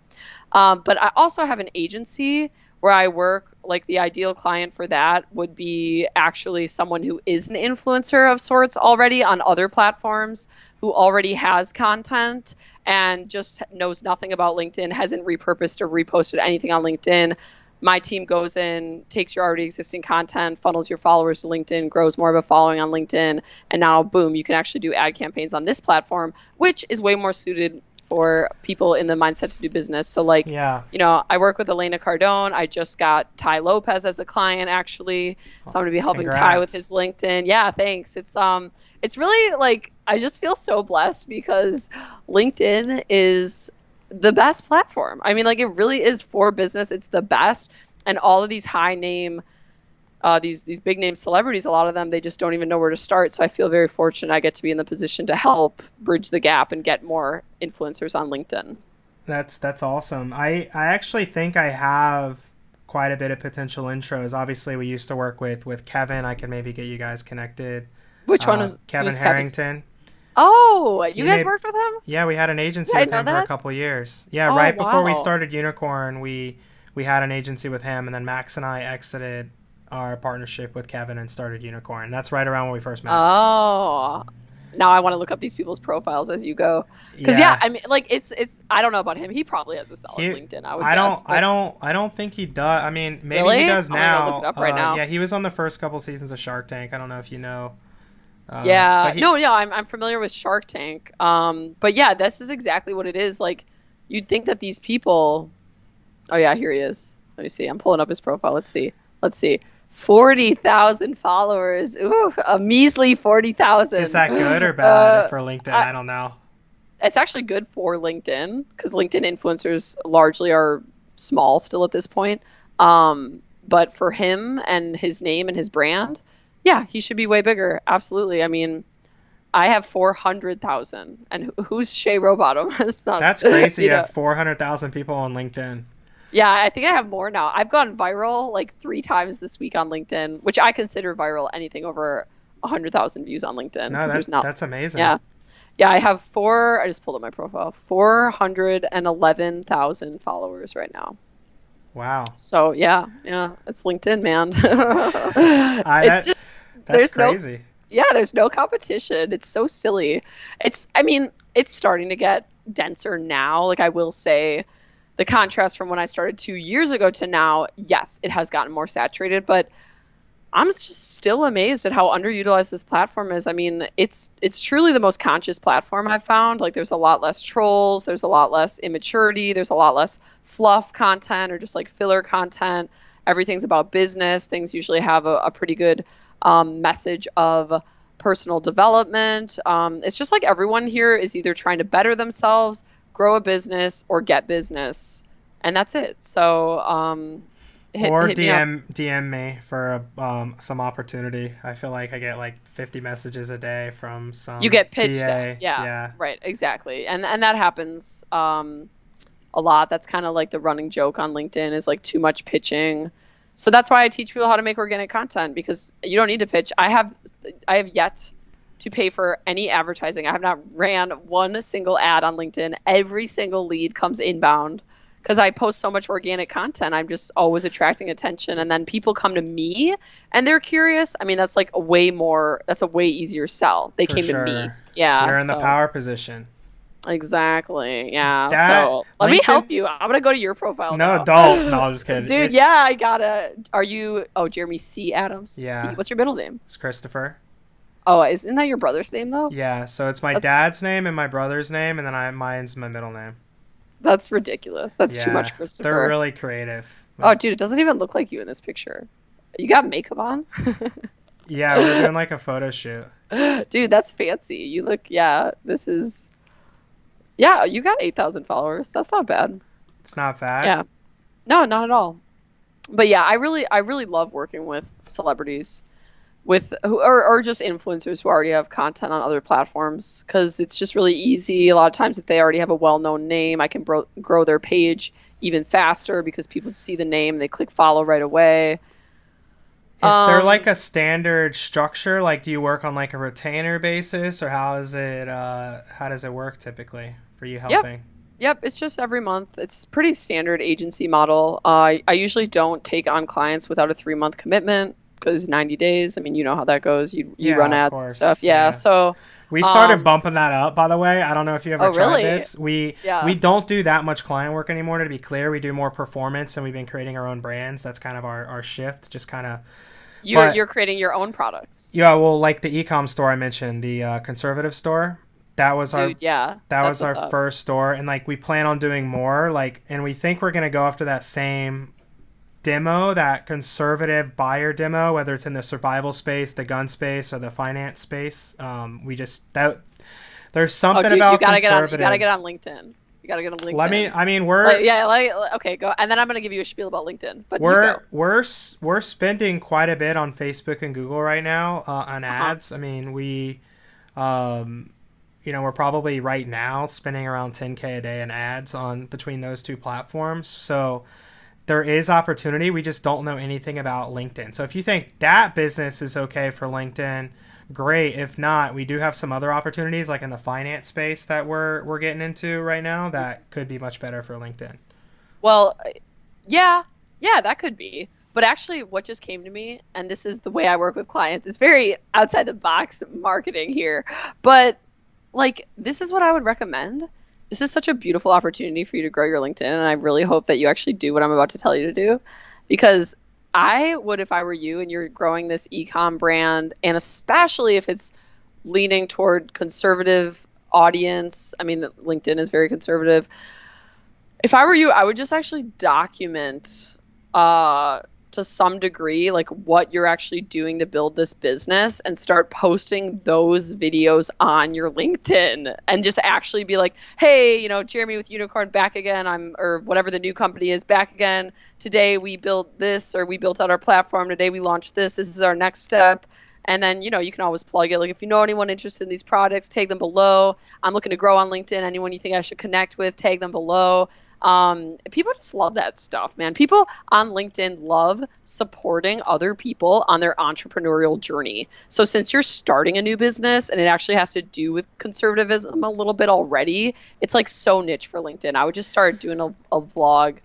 But I also have an agency where I work. Like the ideal client for that would be actually someone who is an influencer of sorts already on other platforms, who already has content and just knows nothing about LinkedIn, hasn't repurposed or reposted anything on LinkedIn. My team goes in, takes your already existing content, funnels your followers to LinkedIn, grows more of a following on LinkedIn, and now, boom, you can actually do ad campaigns on this platform, which is way more suited for people in the mindset to do business. So like, I work with Elena Cardone. I just got Ty Lopez as a client, actually. So I'm going to be helping Ty with his LinkedIn. Yeah, thanks. It's really like, I just feel so blessed because LinkedIn is the best platform. I mean, like, it really is for business. It's the best. And all of these high name, these big name celebrities, a lot of them, they just don't even know where to start. So I feel very fortunate I get to be in the position to help bridge the gap and get more influencers on LinkedIn. That's awesome. I actually think I have quite a bit of potential intros. Obviously, we used to work with Kevin. I can maybe get you guys connected. Which one was Kevin Harrington? Oh, you guys worked with him? Yeah, we had an agency with him for a couple of years. Yeah, right before we started Unicorn, we had an agency with him, and then Max and I exited our partnership with Kevin and started Unicorn. That's right around when we first met. Oh, now I want to look up these people's profiles as you go. Because I mean, like it's I don't know about him. He probably has a solid LinkedIn. I don't think he does. I mean, maybe he does now. Look it up right now. Yeah, he was on the first couple seasons of Shark Tank. I don't know if you know. I'm familiar with Shark Tank. But yeah, this is exactly what it is. Like, you'd think that these people. Oh yeah, here he is. Let me see. I'm pulling up his profile. Let's see. 40,000 followers. Ooh, a measly 40,000. Is that good or bad for LinkedIn? I don't know. It's actually good for LinkedIn because LinkedIn influencers largely are small still at this point. But for him and his name and his brand, yeah, he should be way bigger. Absolutely. I mean, I have 400,000. And who's Shay Rowbottom? That's crazy. You have 400,000 people on LinkedIn. Yeah, I think I have more now. I've gone viral like 3 times this week on LinkedIn, which I consider viral anything over 100,000 views on LinkedIn. No, that's amazing. Yeah, I have I just pulled up my profile. 411,000 followers right now. Wow. So yeah, it's LinkedIn, man. That's crazy. There's no competition. It's so silly. It's starting to get denser now. Like I will say the contrast from when I started 2 years ago to now, yes, it has gotten more saturated, but I'm just still amazed at how underutilized this platform is. I mean, it's truly the most conscious platform I've found. Like there's a lot less trolls, there's a lot less immaturity, there's a lot less fluff content or just like filler content. Everything's about business. Things usually have a pretty good message of personal development. It's just like everyone here is either trying to better themselves, grow a business, or get business, and that's it. So hit DM me for some opportunity. I feel like I get like 50 messages a day from some. You get pitched DA. at, yeah, right, exactly, and that happens a lot. That's kind of like the running joke on LinkedIn is like too much pitching. So that's why I teach people how to make organic content, because you don't need to pitch. I have yet to pay for any advertising. I have not ran one single ad on LinkedIn. Every single lead comes inbound because I post so much organic content. I'm just always attracting attention. And then people come to me and they're curious. I mean, that's like that's a way easier sell. They came to me. Yeah. You're in the power position. Exactly. Yeah. So let me help you. I'm going to go to your profile. No, don't. No, I'm just kidding. Dude, yeah, I gotta. Are you, Jeremy C. Adams? Yeah. C. What's your middle name? It's Christopher. Oh, isn't that your brother's name though? Yeah. So it's my dad's name and my brother's name, and then mine's my middle name. That's ridiculous. That's too much, Christopher. They're really creative. Oh, dude, it doesn't even look like you in this picture. You got makeup on? Yeah, we're doing like a photo shoot. Dude, that's fancy. You look, this is, you got 8,000 followers. That's not bad. It's not bad? Yeah. No, not at all. But yeah, I really love working with celebrities or just influencers who already have content on other platforms, because it's just really easy. A lot of times if they already have a well-known name, I can grow their page even faster because people see the name, they click follow right away. Is there like a standard structure? Like, do you work on like a retainer basis, or how does it work typically for you helping? Yep, it's just every month. It's pretty standard agency model. I usually don't take on clients without a 3-month commitment, because 90 days, I mean, you know how that goes. You run ads and stuff. Yeah. So we started bumping that up, by the way. I don't know if you ever tried this. We don't do that much client work anymore, to be clear. We do more performance, and we've been creating our own brands. That's kind of our shift, just kind of. You're creating your own products. Yeah, well, like the e-com store I mentioned, the conservative store. That was our first store, and like we plan on doing more. Like, and we think we're gonna go after that same demo, that conservative buyer demo, whether it's in the survival space, the gun space, or the finance space. There's something about conservatives. You gotta get on LinkedIn. You gotta get on LinkedIn. We're okay, go, and then I'm gonna give you a spiel about LinkedIn. But we're spending quite a bit on Facebook and Google right now on ads. I mean, we're probably right now spending around 10K a day in ads on between those two platforms. So there is opportunity. We just don't know anything about LinkedIn. So if you think that business is okay for LinkedIn, great. If not, we do have some other opportunities like in the finance space that we're getting into right now that could be much better for LinkedIn. Well, yeah, that could be. But actually what just came to me, and this is the way I work with clients, it's very outside the box marketing here. But like, this is what I would recommend. This is such a beautiful opportunity for you to grow your LinkedIn, and I really hope that you actually do what I'm about to tell you to do, because I would, if I were you and you're growing this e-com brand, and especially if it's leaning toward conservative audience. I mean, LinkedIn is very conservative. If I were you, I would just actually document to some degree like what you're actually doing to build this business, and start posting those videos on your LinkedIn, and just actually be like, hey, Jeremy with Unicorn back again, or whatever the new company is, back again. Today we built this, or we built out our platform. Today we launched this. This is our next step. And then, you can always plug it. Like, if you know anyone interested in these products, tag them below. I'm looking to grow on LinkedIn. Anyone you think I should connect with, tag them below. People just love that stuff, man. People on LinkedIn love supporting other people on their entrepreneurial journey. So since you're starting a new business and it actually has to do with conservatism a little bit already, it's like so niche for LinkedIn. I would just start doing a vlog.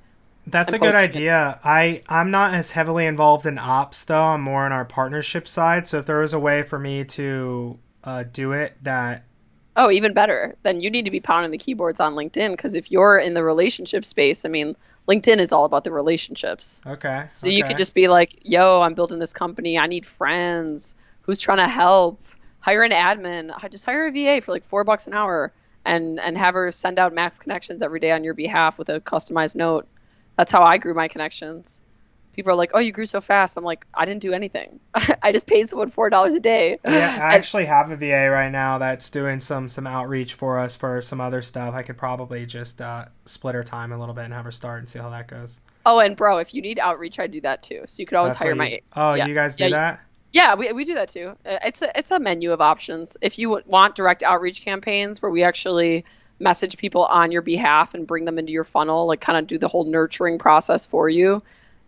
That's a good idea. I'm not as heavily involved in ops, though. I'm more on our partnership side. So if there was a way for me to do it that Oh, even better. Then you need to be pounding the keyboards on LinkedIn, because if you're in the relationship space, I mean, LinkedIn is all about the relationships. Okay. So you could just be like, yo, I'm building this company. I need friends. Who's trying to help? Hire an admin. Just hire a VA for like $4 an hour and have her send out max connections every day on your behalf with a customized note. That's how I grew my connections. People are like, oh, you grew so fast. I'm like, I didn't do anything. I just paid someone $4 a day. Yeah, I actually have a VA right now that's doing some outreach for us for some other stuff. I could probably just split her time a little bit and have her start and see how that goes. Oh, and bro, if you need outreach, I do that too. So you could always hire my... Oh, yeah. You guys do that? Yeah, we do that too. It's a menu of options. If you want direct outreach campaigns where we actually message people on your behalf and bring them into your funnel, like kind of do the whole nurturing process for you,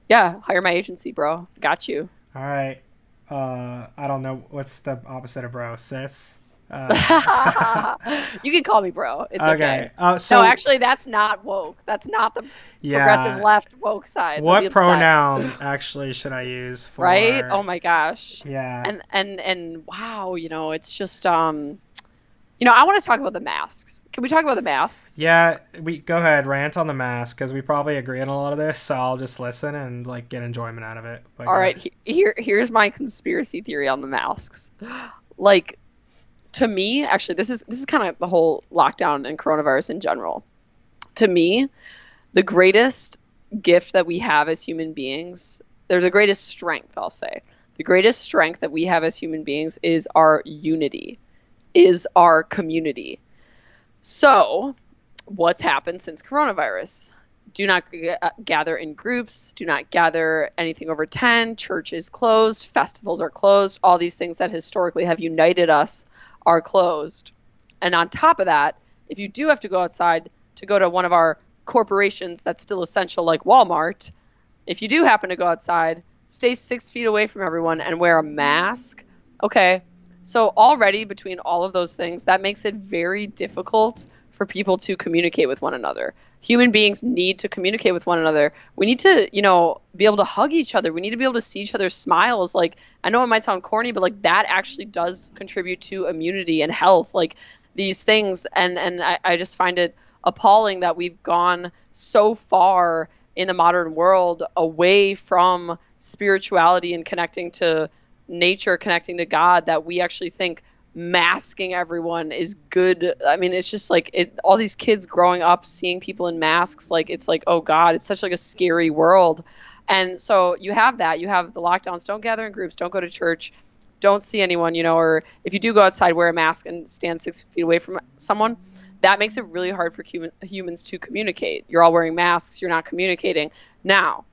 yeah, hire my agency, bro. Got you. All right. I don't know. What's the opposite of bro? Sis? You can call me bro. It's okay. No, actually, that's not woke. That's not the progressive left woke side. What pronoun actually should I use for? Right? Oh my gosh. Yeah. And wow, it's just I want to talk about the masks. Can we talk about the masks? Yeah, we go ahead, rant on the mask, because we probably agree on a lot of this, so I'll just listen and like get enjoyment out of it. All right, here's my conspiracy theory on the masks. Like, to me, actually, this is kind of the whole lockdown and coronavirus in general. To me, the greatest gift that we have as human beings, there's the greatest strength, I'll say. The greatest strength that we have as human beings is our unity, is our community. So, what's happened since coronavirus? Do not gather in groups. Do not gather anything over 10. Churches closed. Festivals are closed. All these things that historically have united us are closed. And on top of that, if you do have to go outside to go to one of our corporations that's still essential, like Walmart, if you do happen to go outside, stay 6 feet away from everyone and wear a mask. Okay. So already between all of those things, that makes it very difficult for people to communicate with one another. Human beings need to communicate with one another. We need to, be able to hug each other. We need to be able to see each other's smiles. Like, I know it might sound corny, but like that actually does contribute to immunity and health. Like these things. And I just find it appalling that we've gone so far in the modern world away from spirituality and connecting to nature, connecting to God, that we actually think masking everyone is good. I mean, it's just like all these kids growing up seeing people in masks, like it's like, oh God, it's such like a scary world. And so you have that. You have the lockdowns. Don't gather in groups. Don't go to church. Don't see anyone, or if you do go outside, wear a mask and stand 6 feet away from someone. That makes it really hard for humans to communicate. You're all wearing masks. You're not communicating. Now,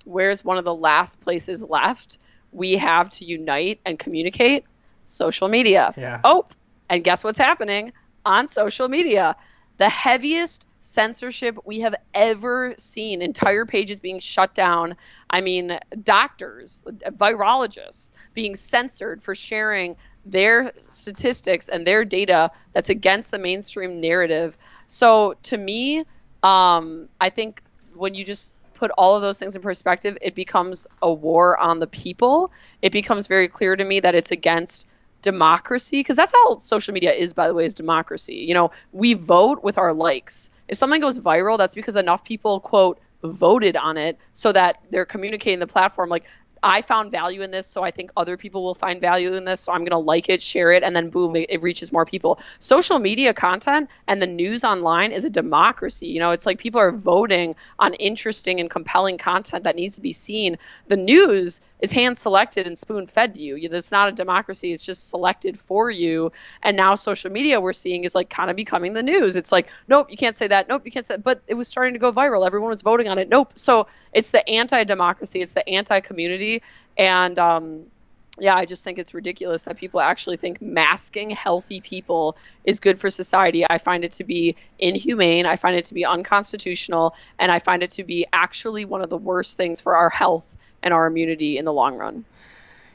where's one of the last places left we have to unite and communicate? Social media. Yeah. Oh, and guess what's happening on social media? The heaviest censorship we have ever seen. Entire pages being shut down. I mean, doctors, virologists being censored for sharing their statistics and their data that's against the mainstream narrative. So to me, I think when you just put all of those things in perspective, it becomes a war on the people. It becomes very clear to me that it's against democracy, because that's all social media is, by the way, is democracy. We vote with our likes. If something goes viral, that's because enough people, quote, voted on it so that they're communicating the platform. Like, I found value in this, so I think other people will find value in this, so I'm going to like it, share it, and then boom, it reaches more people. Social media content and the news online is a democracy. It's like people are voting on interesting and compelling content that needs to be seen. The news is hand-selected and spoon-fed to you. It's not a democracy. It's just selected for you. And now social media, we're seeing, is like kind of becoming the news. It's like, nope, you can't say that. Nope, you can't say that. But it was starting to go viral. Everyone was voting on it. Nope. So it's the anti-democracy. It's the anti-community. And I just think it's ridiculous that people actually think masking healthy people is good for society. I find it to be inhumane. I find it to be unconstitutional. And I find it to be actually one of the worst things for our health and our immunity in the long run.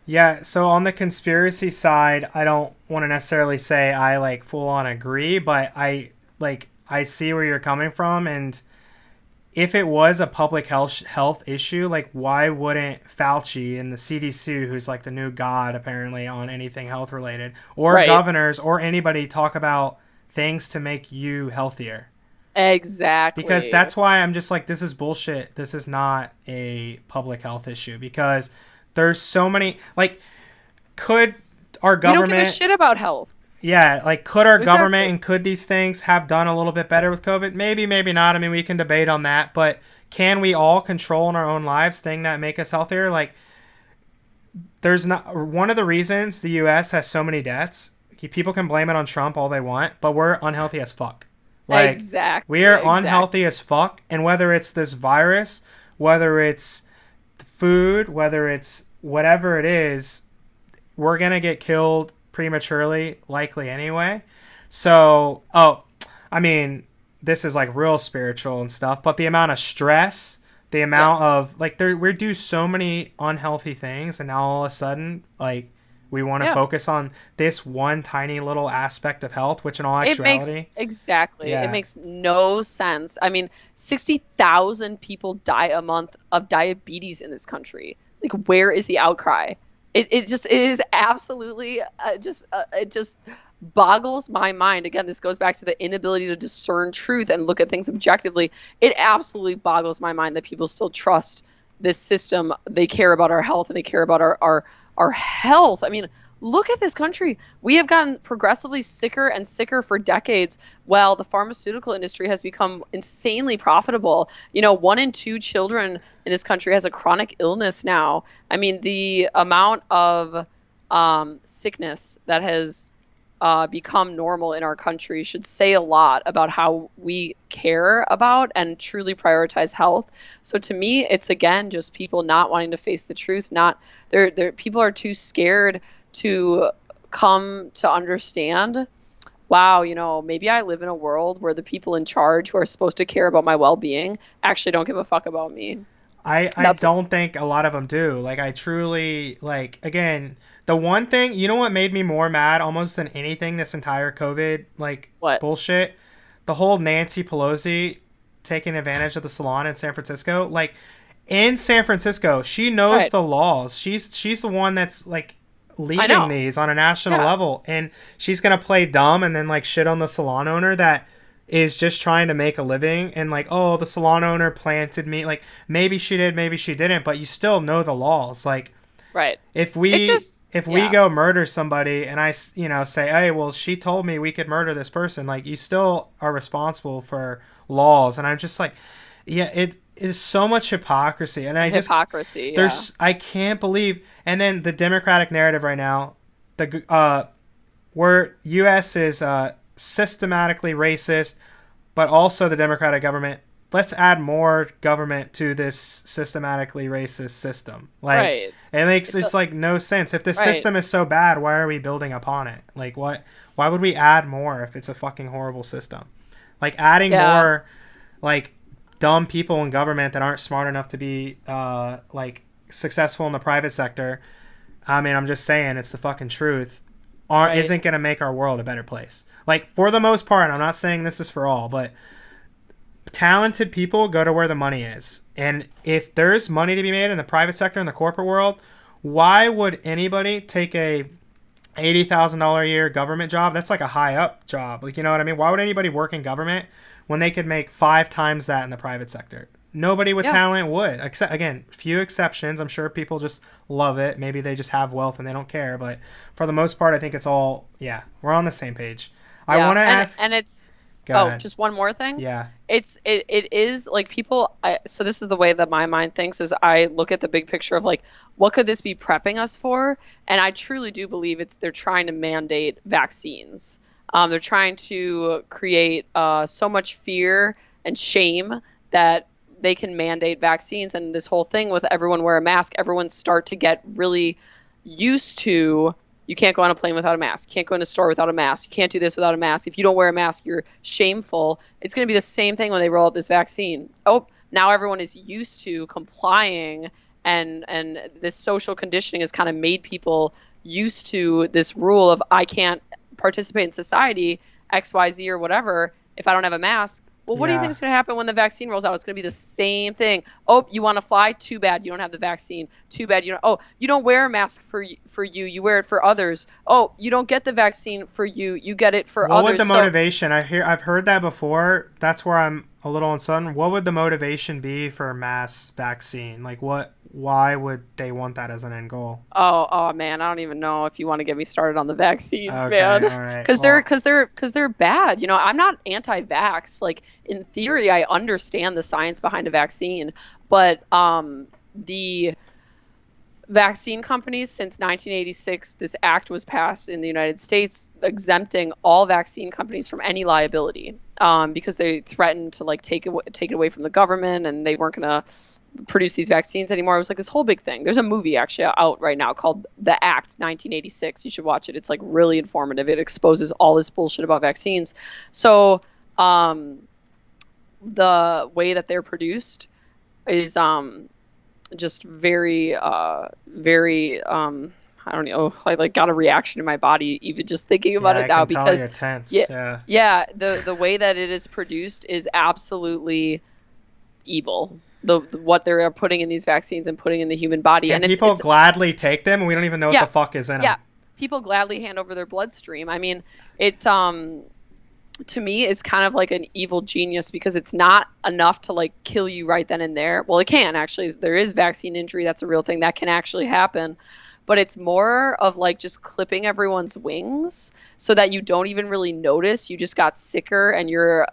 Yeah, so on the conspiracy side, I don't want to necessarily say I like full on agree, but I see where you're coming from, and if it was a public health issue, like why wouldn't Fauci and the CDC, who's like the new god apparently on anything health related, or governors or anybody talk about things to make you healthier? Exactly. Because that's why I'm just like, this is bullshit. This is not a public health issue, because there's so many, like, could our government... We don't give a shit about health. Yeah, like, could our government and could these things have done a little bit better with COVID? Maybe, maybe not. I mean, we can debate on that, but can we all control in our own lives things that make us healthier? Like, there's not... One of the reasons the U.S. has so many deaths, people can blame it on Trump all they want, but we're unhealthy as fuck. Like, exactly. We are unhealthy as fuck, and whether it's this virus, whether it's food, whether it's whatever it is, we're going to get killed prematurely, likely anyway. So, I mean, this is like real spiritual and stuff, but the amount of stress, the amount of, like, we do so many unhealthy things, and now all of a sudden, like, we want to focus on this one tiny little aspect of health, which in all actuality... It makes no sense. I mean, 60,000 people die a month of diabetes in this country. Like, where is the outcry? It is absolutely it just boggles my mind. Again, this goes back to the inability to discern truth and look at things objectively. It absolutely boggles my mind that people still trust this system. They care about our health, and they care about our health. I mean, look at this country. We have gotten progressively sicker and sicker for decades, while the pharmaceutical industry has become insanely profitable. 1 in 2 children in this country has a chronic illness now. I mean, the amount of sickness that has become normal in our country should say a lot about how we care about and truly prioritize health. So to me, it's again just people not wanting to face the truth. People are too scared to come to understand, wow, maybe I live in a world where the people in charge who are supposed to care about my well-being actually don't give a fuck about me. I don't think a lot of them do. Like, I truly, like, again, the one thing, what made me more mad almost than anything this entire COVID, like, bullshit? The whole Nancy Pelosi taking advantage of the salon in San Francisco. Like, in San Francisco, she knows the laws. She's the one that's, like, leading these on a national level. And she's going to play dumb and then, like, shit on the salon owner that is just trying to make a living, and like, oh, the salon owner planted me. Like, maybe she did, maybe she didn't, but you still know the laws. Like, if we go murder somebody and I say, hey, well, she told me we could murder this person, like, you still are responsible for laws. And I'm just like, it is so much hypocrisy. And I can't believe. And then the Democratic narrative right now, where U.S. is systematically racist, but also the Democratic government. Let's add more government to this systematically racist system. Like, it makes just like no sense. If the system is so bad, why are we building upon it? Like, why would we add more if it's a fucking horrible system? Like, adding more, like, dumb people in government that aren't smart enough to be like successful in the private sector. I mean, I'm just saying, it's the fucking truth. Isn't going to make our world a better place. Like, for the most part, I'm not saying this is for all, but talented people go to where the money is. And if there's money to be made in the private sector, in the corporate world, why would anybody take a $80,000 a year government job? That's like a high up job. Like, you know what I mean? Why would anybody work in government when they could make 5 times that in the private sector? Nobody with talent would. Except, again, few exceptions. I'm sure people just love it. Maybe they just have wealth and they don't care. But for the most part, I think it's all, we're on the same page. I want to ask. And it's, ahead. Just one more thing. Yeah. It is like people. So this is the way that my mind thinks, is I look at the big picture of like, what could this be prepping us for? And I truly do believe they're trying to mandate vaccines. They're trying to create so much fear and shame that they can mandate vaccines. And this whole thing with everyone wear a mask, everyone start to get really used to, you can't go on a plane without a mask. You can't go in a store without a mask. You can't do this without a mask. If you don't wear a mask, you're shameful. It's going to be the same thing when they roll out this vaccine. Oh, now everyone is used to complying, and this social conditioning has kind of made people used to this rule of, I can't participate in society, X, Y, Z, or whatever, if I don't have a mask. Well, what do you think is going to happen when the vaccine rolls out? It's going to be the same thing. Oh, you want to fly? Too bad you don't have the vaccine. Too bad you don't. Oh, you don't wear a mask for you. You wear it for others. Oh, you don't get the vaccine for you. You get it for others. What would the motivation? I've heard that before. That's where I'm a little uncertain. What would the motivation be for a mass vaccine? Like what? Why would they want that as an end goal? Oh man, I don't even know if you want to get me started on the vaccines, okay, man. Right. Because they're bad. You know, I'm not anti-vax. Like in theory, I understand the science behind a vaccine, but the vaccine companies, since 1986, this act was passed in the United States exempting all vaccine companies from any liability, because they threatened to like take it away from the government, and they weren't gonna produce these vaccines anymore. It was like this whole big thing. There's a movie actually out right now called The Act 1986. You should watch it. It's like really informative. It exposes all this bullshit about vaccines. So the way that they're produced is just very I don't know. I like got a reaction in my body even just thinking about it now, because you're tense. The way that it is produced is absolutely evil. What they're putting in these vaccines and putting in the human body. And people gladly take them, and we don't even know what the fuck is in them. Yeah, people gladly hand over their bloodstream. I mean, it to me is kind of like an evil genius, because it's not enough to like kill you right then and there. Well, it can actually. There is vaccine injury. That's a real thing that can actually happen. But it's more of like just clipping everyone's wings so that you don't even really notice. You just got sicker, and your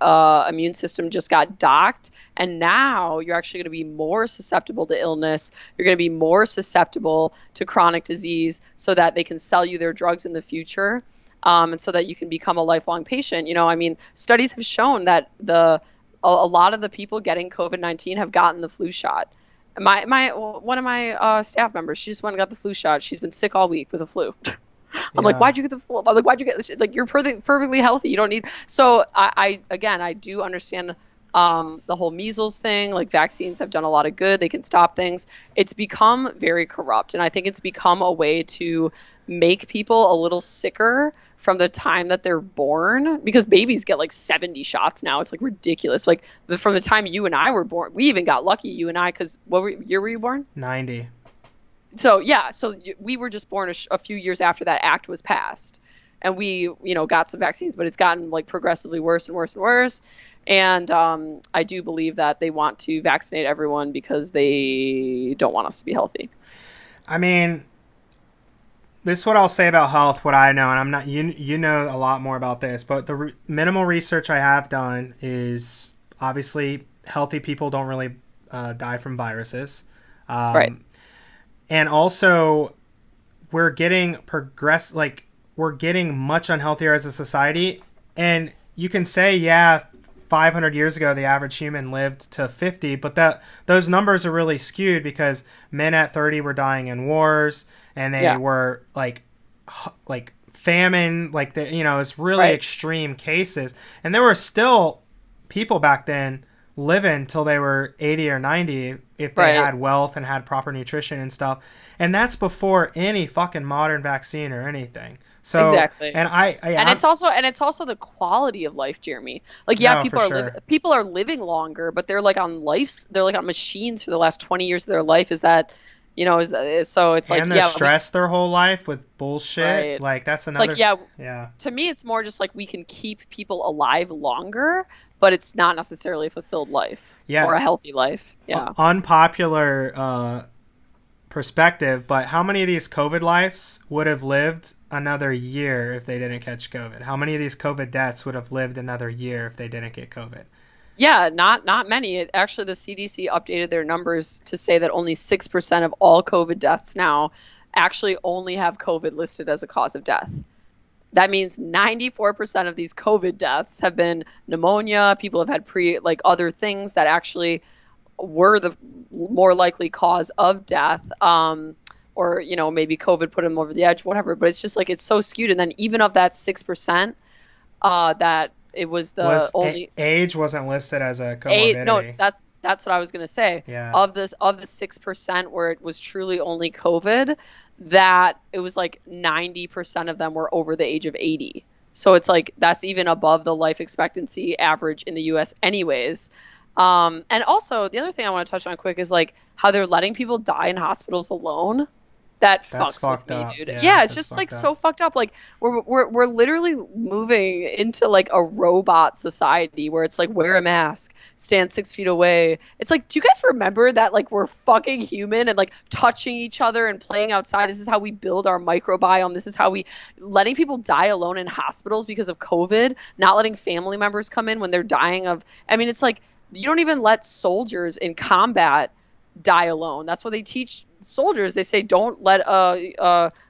immune system just got docked. And now you're actually going to be more susceptible to illness. You're going to be more susceptible to chronic disease, so that they can sell you their drugs in the future, and so that you can become a lifelong patient. You know, I mean, studies have shown that a lot of the people getting COVID-19 have gotten the flu shot. One of my staff members, she just went and got the flu shot. She's been sick all week with the flu. I'm like, why'd you get the flu? I'm like, why'd you get this? Like, you're perfectly healthy. You don't need. So I do understand the whole measles thing. Like, vaccines have done a lot of good. They can stop things. It's become very corrupt, and I think it's become a way to make people a little sicker from the time that they're born, because babies get like 70 shots now. It's like ridiculous. Like from the time you and I were born, we even got lucky, you and I, because what year were you born? 90. So yeah, so we were just born a few years after that act was passed, and we, got some vaccines, but it's gotten like progressively worse and worse and worse. And I do believe that they want to vaccinate everyone because they don't want us to be healthy. I mean, this is what I'll say about health, what I know, and I'm not, you know a lot more about this, but the minimal research I have done is obviously healthy people don't really die from viruses. Right. And also we're getting we're getting much unhealthier as a society. And you can say, 500 years ago, the average human lived to 50, but those numbers are really skewed, because men at 30 were dying in wars, and they were like famine, like it's really extreme cases. And there were still people back then living till they were 80 or 90 if they had wealth and had proper nutrition and stuff. And that's before any fucking modern vaccine or anything. So exactly. And it's also the quality of life, Jeremy. Like, people are living longer, but they're like on machines for the last 20 years of their life. Is that, so it's like, and they're stressed their whole life with bullshit. Right. Like, that's another. It's like, to me, it's more just like we can keep people alive longer, but it's not necessarily a fulfilled life or a healthy life. Yeah. Unpopular perspective, but how many of these COVID lives would have lived another year if they didn't catch COVID? How many of these COVID deaths would have lived another year if they didn't get COVID? Yeah, not many. Actually, the CDC updated their numbers to say that only 6% of all COVID deaths now actually only have COVID listed as a cause of death. That means 94% of these COVID deaths have been pneumonia. People have had other things that actually were the more likely cause of death. Or, maybe COVID put them over the edge, whatever. But it's just like, it's so skewed. And then even of that 6%, that it was only age wasn't listed as a comorbidity. No, that's what I was going to say. Yeah. Of the 6% where it was truly only COVID, that it was like 90% of them were over the age of 80. So it's like that's even above the life expectancy average in the US anyways. And also the other thing I want to touch on quick is like how they're letting people die in hospitals alone. That That's fucks with fucked me, up. dude. Yeah, Yeah, it's that's just like fucked so up. fucked up. Like we're literally moving into like a robot society where it's like wear a mask, stand 6 feet away. It's like, do you guys remember that like we're fucking human and like touching each other and playing outside? This is how we build our microbiome. This is how we letting people die alone in hospitals because of COVID, not letting family members come in when they're dying of. I mean, it's like you don't even let soldiers in combat die alone. That's what they teach soldiers. They say don't let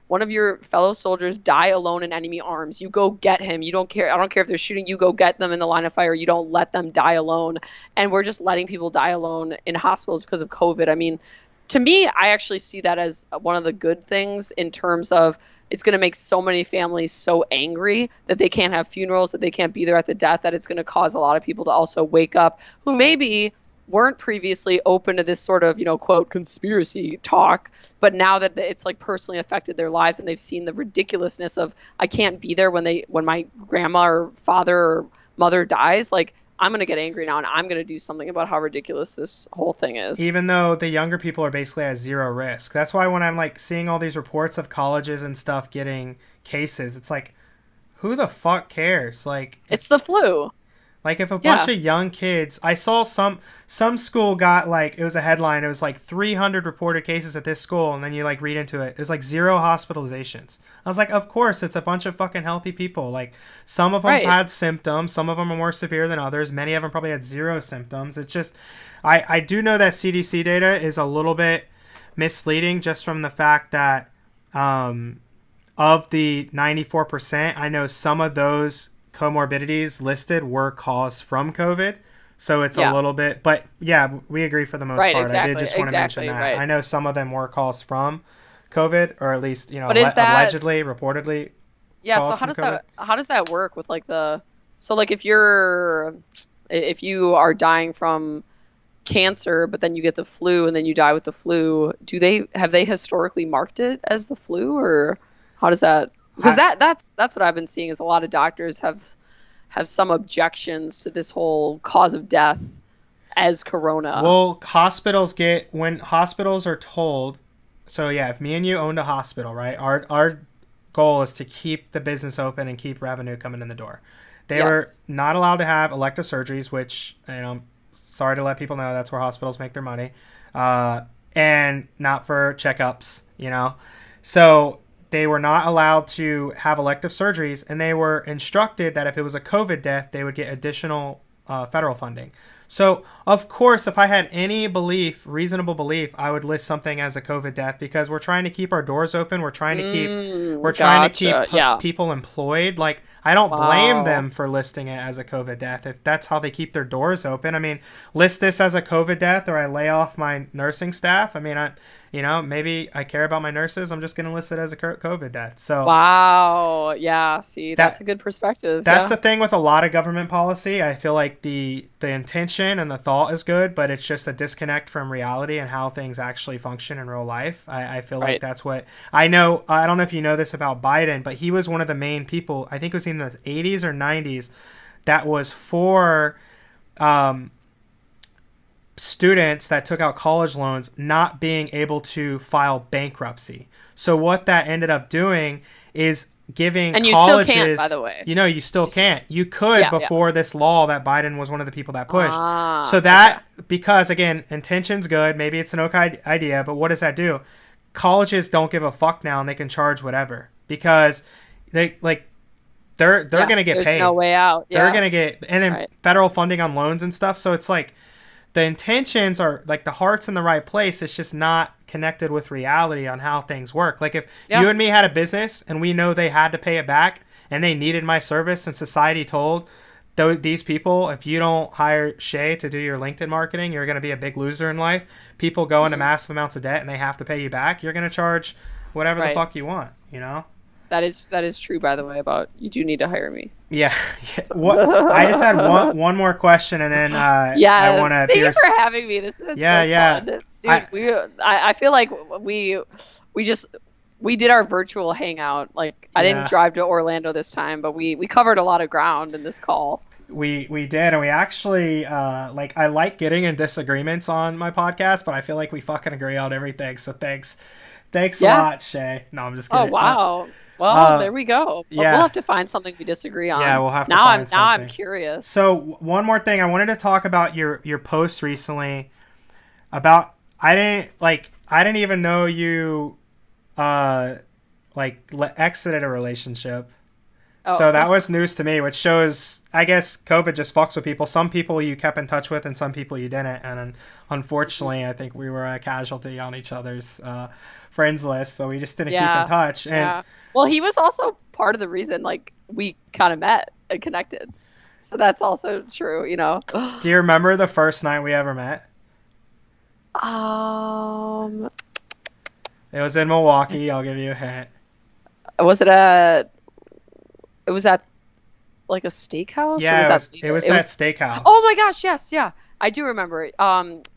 one of your fellow soldiers die alone in enemy arms. You go get him. You don't care. I don't care if they're shooting. You go get them in the line of fire. You don't let them die alone. And we're just letting people die alone in hospitals because of COVID. I mean, to me, I actually see that as one of the good things in terms of it's going to make so many families so angry that they can't have funerals, that they can't be there at the death, that it's going to cause a lot of people to also wake up who maybe weren't previously open to this sort of, quote, conspiracy talk. But now that it's like personally affected their lives and they've seen the ridiculousness of, I can't be there when my grandma or father or mother dies, like I'm going to get angry now and I'm going to do something about how ridiculous this whole thing is. Even though the younger people are basically at zero risk. That's why when I'm like seeing all these reports of colleges and stuff getting cases, it's like, who the fuck cares? Like, it's the flu. Like if a bunch of young kids, I saw some school got like, it was a headline, it was like 300 reported cases at this school, and then you like read into it, it was like 0 hospitalizations. I was like, of course, it's a bunch of fucking healthy people. Like some of them had symptoms, some of them are more severe than others, many of them probably had 0 symptoms. It's just, I do know that CDC data is a little bit misleading just from the fact that of the 94%, I know some of those comorbidities listed were caused from COVID, so it's a little bit, but yeah, we agree for the most part. Exactly, I did just want to mention that. Right. I know some of them were caused from COVID, or at least but is that, allegedly, reportedly. Yeah. So how does that work with like so like if you are dying from cancer, but then you get the flu and then you die with the flu, have they historically marked it as the flu, or how does that? Because that's what I've been seeing is a lot of doctors have some objections to this whole cause of death as corona. Well, when hospitals are told, so yeah, if me and you owned a hospital, right, our goal is to keep the business open and keep revenue coming in the door. They were not allowed to have elective surgeries, which, sorry to let people know, that's where hospitals make their money, and not for checkups, so they were not allowed to have elective surgeries, and they were instructed that if it was a COVID death, they would get additional federal funding. So, of course, if I had any reasonable belief, I would list something as a COVID death because we're trying to keep our doors open. We're trying to keep people employed. Like, I don't blame them for listing it as a COVID death if that's how they keep their doors open. I mean, list this as a COVID death, or I lay off my nursing staff. I mean, maybe I care about my nurses. I'm just going to list it as a COVID death. So wow, yeah. See, that's a good perspective. That's the thing with a lot of government policy. I feel like the intention and the thought is good, but it's just a disconnect from reality and how things actually function in real life. I feel like that's what I know. I don't know if you know this about Biden, but he was one of the main people. I think it was in the 80s or 90s that was for students that took out college loans not being able to file bankruptcy. So what that ended up doing is giving and you colleges, still can't, by the way. You still can't. You could before this law that Biden was one of the people that pushed. So that, because again, intention's good. Maybe it's an okay idea, but what does that do? Colleges don't give a fuck now, and they can charge whatever because they're going to get paid. There's no way out. They're going to get, and then federal funding on loans and stuff. So it's like, the intentions are like the heart's in the right place. It's just not connected with reality on how things work. Like if you and me had a business and we know they had to pay it back and they needed my service, and society told these people, if you don't hire Shay to do your LinkedIn marketing, you're going to be a big loser in life. People go into massive amounts of debt and they have to pay you back. You're going to charge whatever the fuck you want, That is true, by the way, about you do need to hire me. Yeah. I just had one more question, and then I want to. Thank you for having me. This is fun. Dude, I feel like we we did our virtual hangout. Like I didn't drive to Orlando this time, but we covered a lot of ground in this call. We did, and we actually like, I like getting in disagreements on my podcast, but I feel like we fucking agree on everything. So thanks a lot, Shay. No, I'm just kidding. Oh wow. Well, there we go. Yeah. We'll have to find something we disagree on. Yeah, we'll have to now find something. Now I'm curious. So one more thing, I wanted to talk about your post recently about, I didn't even know you exited a relationship. So that was news to me, which shows, I guess, COVID just fucks with people. Some people you kept in touch with and some people you didn't. And unfortunately, I think we were a casualty on each other's friends list. So we just didn't keep in touch. And well, he was also part of the reason, like, we kind of met and connected. So that's also true, you know. Do you remember the first night we ever met? It was in Milwaukee. I'll give you a hint. Was it at like a steakhouse? Yeah, it was that steakhouse. Oh my gosh, yes, yeah. I do remember. You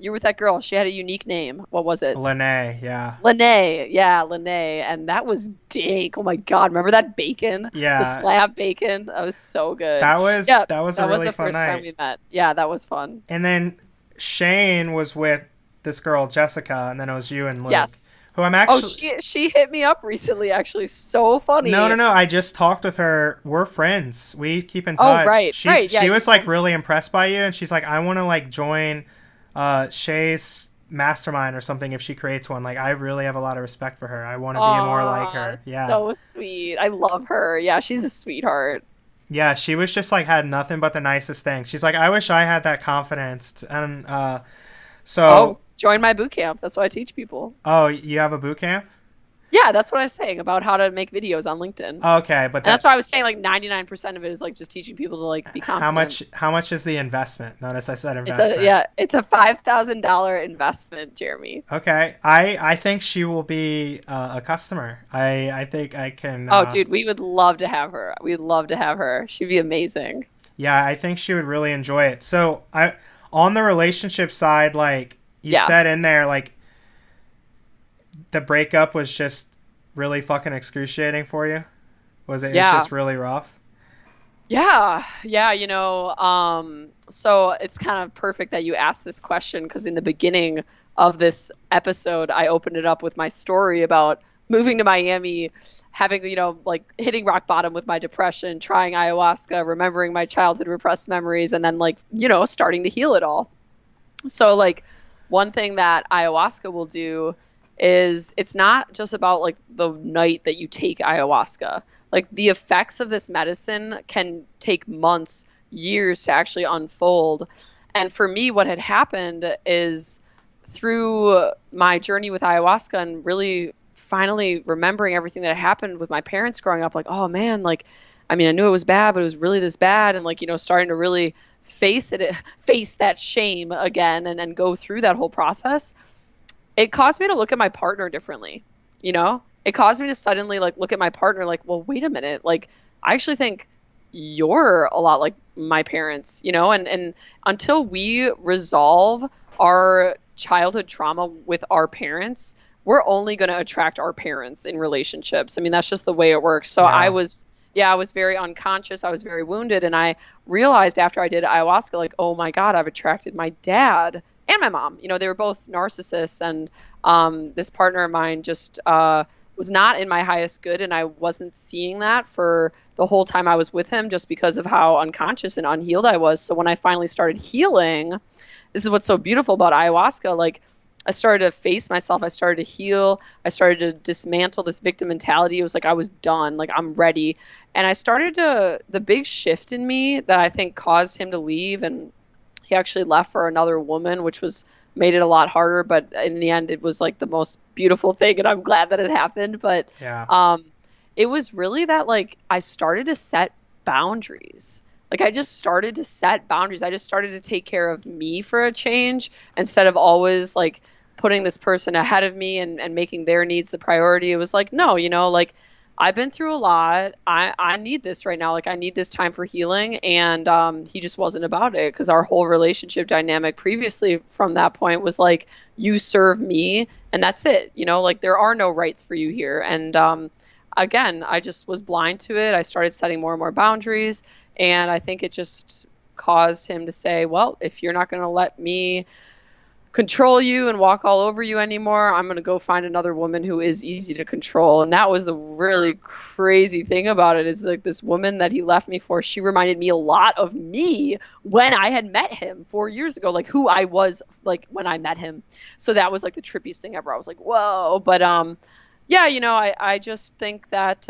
were with that girl. She had a unique name. What was it? Lene, yeah. Lene. And that was dank. Oh my God. Remember that bacon? Yeah. The slab bacon? That was so good. That was a really fun night. That was the first time we met. Yeah, that was fun. And then Shane was with this girl, Jessica, and then it was you and Luke. Yes. Who I'm actually... Oh, she hit me up recently, actually. So funny. No. I just talked with her. We're friends. We keep in touch. Oh, right. She was, like, really impressed by you, and she's like, I want to, like, join Shay's mastermind or something if she creates one. Like, I really have a lot of respect for her. I want to be more like her. Yeah. So sweet. I love her. Yeah, she's a sweetheart. Yeah, she was just, like, had nothing but the nicest thing. She's like, I wish I had that confidence. And so... Join my boot camp. That's what I teach people. Oh, you have a boot camp? Yeah, that's what I was saying about how to make videos on LinkedIn. Okay, but that's why I was saying like 99% of it is like just teaching people to like be confident. How much is the investment? Notice I said investment. It's a $5,000 investment, Jeremy. Okay, I think she will be a customer. I think I can. Oh, dude, we would love to have her. We'd love to have her. She'd be amazing. Yeah, I think she would really enjoy it. So on the relationship side, like. You said in there, like, the breakup was just really fucking excruciating for you? Was it? Yeah. It was just really rough? Yeah, you know, so it's kind of perfect that you asked this question because in the beginning of this episode, I opened it up with my story about moving to Miami, having, you know, like hitting rock bottom with my depression, trying ayahuasca, remembering my childhood repressed memories, and then, like, you know, starting to heal it all. So, like, one thing that ayahuasca will do is it's not just about like the night that you take ayahuasca. Like the effects of this medicine can take months, years to actually unfold. And for me, what had happened is through my journey with ayahuasca and really finally remembering everything that had happened with my parents growing up, like, oh man, like, I mean, I knew it was bad, but it was really this bad. And like, you know, starting to really face that shame again and go through that whole process, it caused me to look at my partner differently. You know, it caused me to suddenly like look at my partner like, well, wait a minute, like I actually think you're a lot like my parents, you know, and until we resolve our childhood trauma with our parents, we're only going to attract our parents in relationships. I mean, that's just the way it works. So I was very unconscious. I was very wounded. And I realized after I did ayahuasca, like, oh my God, I've attracted my dad and my mom. You know, they were both narcissists. And this partner of mine just was not in my highest good. And I wasn't seeing that for the whole time I was with him just because of how unconscious and unhealed I was. So when I finally started healing, this is what's so beautiful about ayahuasca. Like, I started to face myself. I started to heal. I started to dismantle this victim mentality. It was like I was done. Like, I'm ready. And I started the big shift in me that I think caused him to leave. And he actually left for another woman, which made it a lot harder. But in the end, it was like the most beautiful thing. And I'm glad that it happened. But it was really that, like, I started to set boundaries. Like, I just started to set boundaries. I just started to take care of me for a change instead of always, like, putting this person ahead of me and making their needs the priority. It was like, no, you know, like, I've been through a lot. I need this right now. Like, I need this time for healing. And he just wasn't about it, because our whole relationship dynamic previously from that point was like, you serve me and that's it. You know, like, there are no rights for you here. And again, I just was blind to it. I started setting more and more boundaries. And I think it just caused him to say, well, if you're not going to let me control you and walk all over you anymore, I'm going to go find another woman who is easy to control. And that was the really crazy thing about it, is like, this woman that he left me for, she reminded me a lot of me when I had met him 4 years ago, like who I was like when I met him. So that was like the trippiest thing ever. I was like, whoa. But yeah, you know, I just think that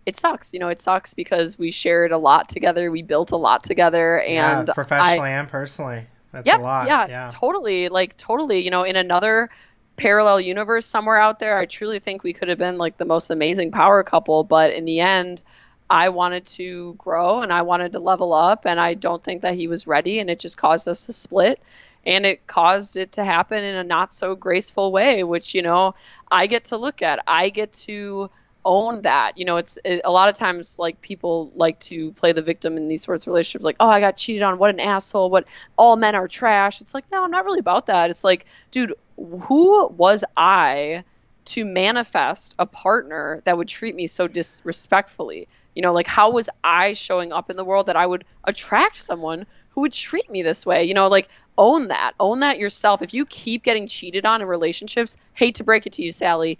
it sucks. You know, it sucks because we shared a lot together. We built a lot together. And yeah, professionally and personally. That's a lot. Yeah, totally. Like, totally, you know, in another parallel universe somewhere out there, I truly think we could have been like the most amazing power couple. But in the end, I wanted to grow and I wanted to level up, and I don't think that he was ready, and it just caused us to split. And it caused it to happen in a not so graceful way, which, you know, I get to look at. I get to own that. You know, a lot of times, like, people like to play the victim in these sorts of relationships, like, oh, I got cheated on, what an asshole, what, all men are trash. It's like, no, I'm not really about that. It's like, dude, who was I to manifest a partner that would treat me so disrespectfully? You know, like, how was I showing up in the world that I would attract someone who would treat me this way? You know, like, own that yourself. If you keep getting cheated on in relationships, hate to break it to you, Sally,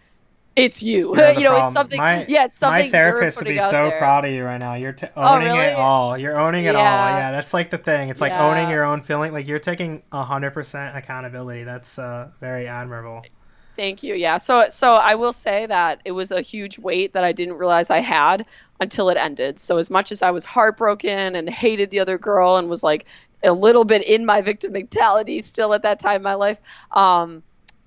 it's you. You know, it's something. It's something. My therapist would be so proud of you right now. You're owning it all. You're owning it all. Yeah, that's like the thing. It's like owning your own feeling. Like, you're taking 100% accountability. That's very admirable. Thank you. Yeah. So I will say that it was a huge weight that I didn't realize I had until it ended. So as much as I was heartbroken and hated the other girl and was like a little bit in my victim mentality still at that time in my life,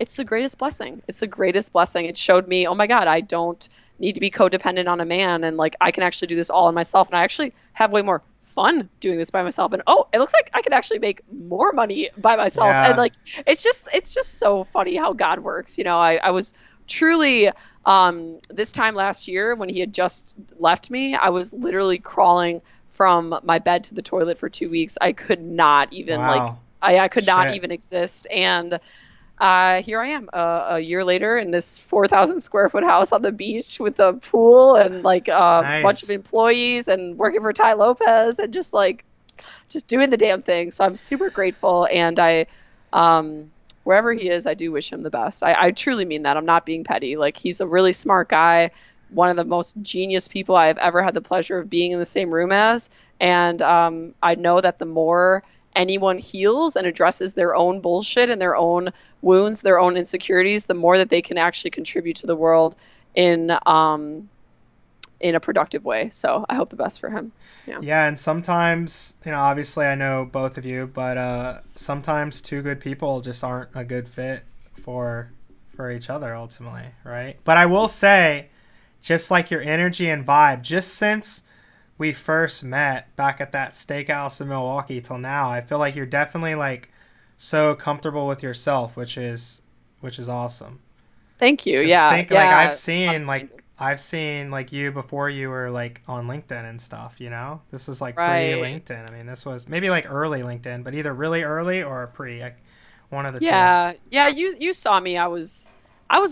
it's the greatest blessing. It's the greatest blessing. It showed me, oh my God, I don't need to be codependent on a man. And like, I can actually do this all on myself. And I actually have way more fun doing this by myself. And oh, it looks like I can actually make more money by myself. Yeah. And like, it's just so funny how God works. You know, I was truly, this time last year when he had just left me, I was literally crawling from my bed to the toilet for 2 weeks. I could not even I could not even exist. And here I am a year later in this 4,000 square foot house on the beach with a pool and like a bunch of employees and working for Ty Lopez and just doing the damn thing. So I'm super grateful. And I, wherever he is, I do wish him the best. I truly mean that. I'm not being petty. Like, he's a really smart guy, one of the most genius people I have ever had the pleasure of being in the same room as. And I know that the more anyone heals and addresses their own bullshit and their own wounds, their own insecurities, the more that they can actually contribute to the world in a productive way. So I hope the best for him. Yeah, and sometimes, you know, obviously I know both of you, but sometimes two good people just aren't a good fit for each other ultimately, right? But I will say, just like your energy and vibe, just since we first met back at that steakhouse in Milwaukee till now, I feel like you're definitely like so comfortable with yourself, which is awesome. Thank you. Like, I've seen like you before you were like on LinkedIn and stuff, you know. This was like pre-LinkedIn. I mean, this was maybe like early LinkedIn, but either really early or pre, like one of the two. Yeah, you saw me. I was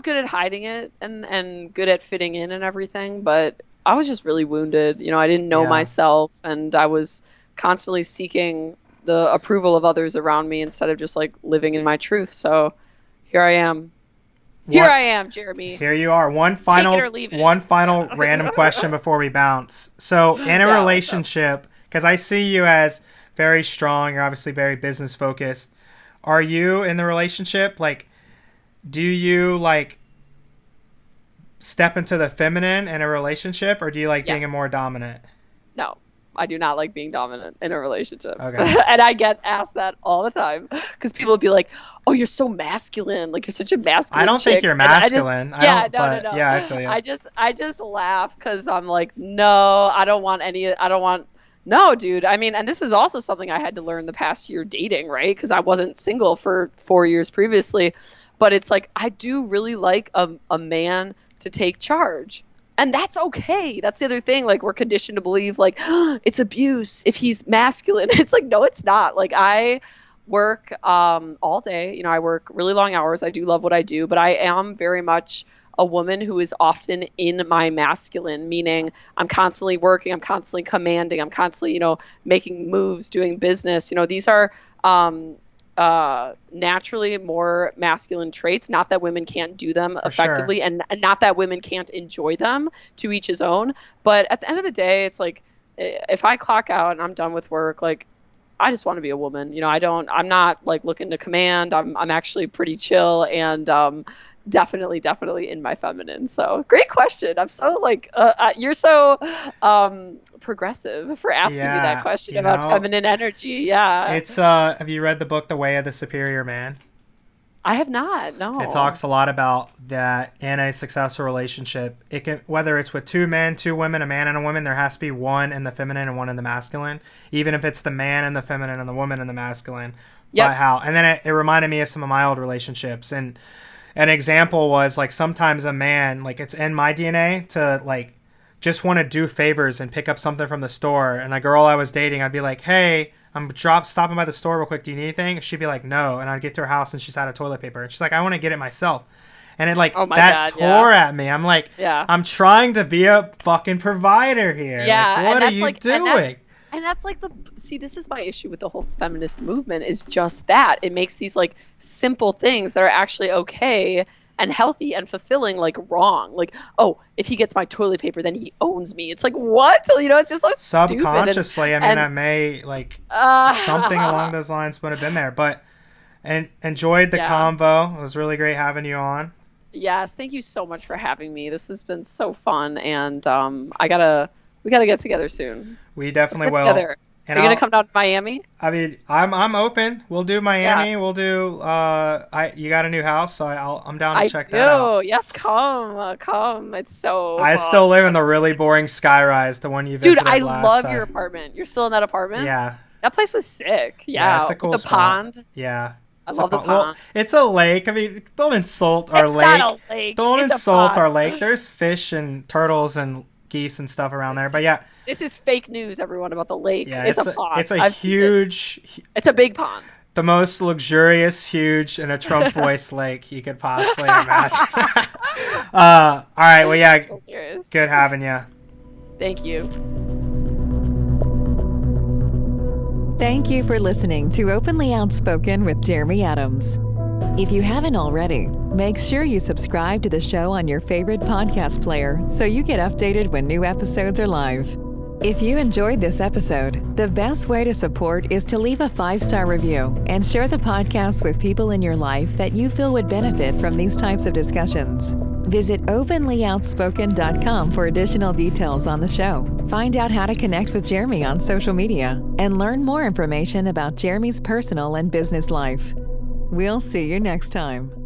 good at hiding it and good at fitting in and everything, but I was just really wounded. You know, I didn't know myself, and I was constantly seeking the approval of others around me instead of just like living in my truth. So here I am. Here I am, Jeremy. Here you are. One final random question before we bounce. So in a relationship, because I see you as very strong, you're obviously very business focused. Are you in the relationship, like, do you like step into the feminine in a relationship, or do you like being a more dominant? No, I do not like being dominant in a relationship. Okay. And I get asked that all the time because people will be like, oh, you're so masculine. Like, you're such a masculine I don't chick. think you're masculine. No. Yeah, I feel you. I just laugh because I'm like, no, no, dude. I mean, and this is also something I had to learn the past year dating, right? Because I wasn't single for 4 years previously. But it's like, I do really like a man to take charge. And that's okay. That's the other thing. Like, we're conditioned to believe, like, oh, it's abuse if he's masculine. It's like, no, it's not. Like, I work all day. I work really long hours. I do love what I do, but I am very much a woman who is often in my masculine, meaning I'm constantly working, I'm constantly commanding, I'm constantly, making moves, doing business. These are naturally more masculine traits. Not that women can't do them effectively, sure. and not that women can't enjoy them, to each his own. But at the end of the day, it's like, if I clock out and I'm done with work, like, I just want to be a woman. I'm not like looking to command. I'm actually pretty chill and definitely in my feminine. So great question. I'm so like you're so progressive for asking me that question about feminine energy. Yeah. It's have you read the book The Way of the Superior Man? I have not. No. It talks a lot about that in a successful relationship. It can, whether it's with two men, two women, a man and a woman, there has to be one in the feminine and one in the masculine. Even if it's the man in the feminine and the woman in the masculine. Yep. By how, and then it reminded me of some of my old relationships. And an example was like sometimes a man, like it's in my DNA to like just want to do favors and pick up something from the store. And a girl I was dating, I'd be like, hey, I'm stopping by the store real quick. Do you need anything? She'd be like, no. And I'd get to her house and she's out of toilet paper. And she's like, I want to get it myself. And it like, tore at me. I'm like, I'm trying to be a fucking provider here. Yeah. Like, what are you doing? And that's like this is my issue with the whole feminist movement, is just that it makes these like simple things that are actually okay and healthy and fulfilling like wrong. Like, oh, if he gets my toilet paper, then he owns me. It's like, what? It's just so subconsciously. Stupid. That may like something along those lines would have been there, but enjoyed the convo. It was really great having you on. Yes. Thank you so much for having me. This has been so fun. And we gotta get together soon. We definitely will. Together. And are you gonna come down to Miami? I mean, I'm open. We'll do Miami. Yeah. We'll do. You got a new house, so I'm down to check that out. Yes, come. It's so. I still live in the really boring skyrise, the one you visited. Dude, I love your apartment. You're still in that apartment? Yeah. That place was sick. Yeah, it's a cool with the spot. Pond. Yeah. I love the pond. Well, it's a lake. I mean, don't insult our lake. It's not a lake. Don't insult our lake. There's fish and turtles and geese and stuff around there. But yeah, this is fake news, everyone, about the lake. Yeah, it's a pond. It's a huge. It's a big pond. The most luxurious, huge, and a Trump voice lake you could possibly imagine. All right. Well, yeah. Good having you. Thank you. Thank you for listening to Openly Outspoken with Jeremy Adams. If you haven't already, make sure you subscribe to the show on your favorite podcast player so you get updated when new episodes are live. If you enjoyed this episode, the best way to support is to leave a 5-star review and share the podcast with people in your life that you feel would benefit from these types of discussions. Visit openlyoutspoken.com for additional details on the show. Find out how to connect with Jeremy on social media and learn more information about Jeremy's personal and business life. We'll see you next time.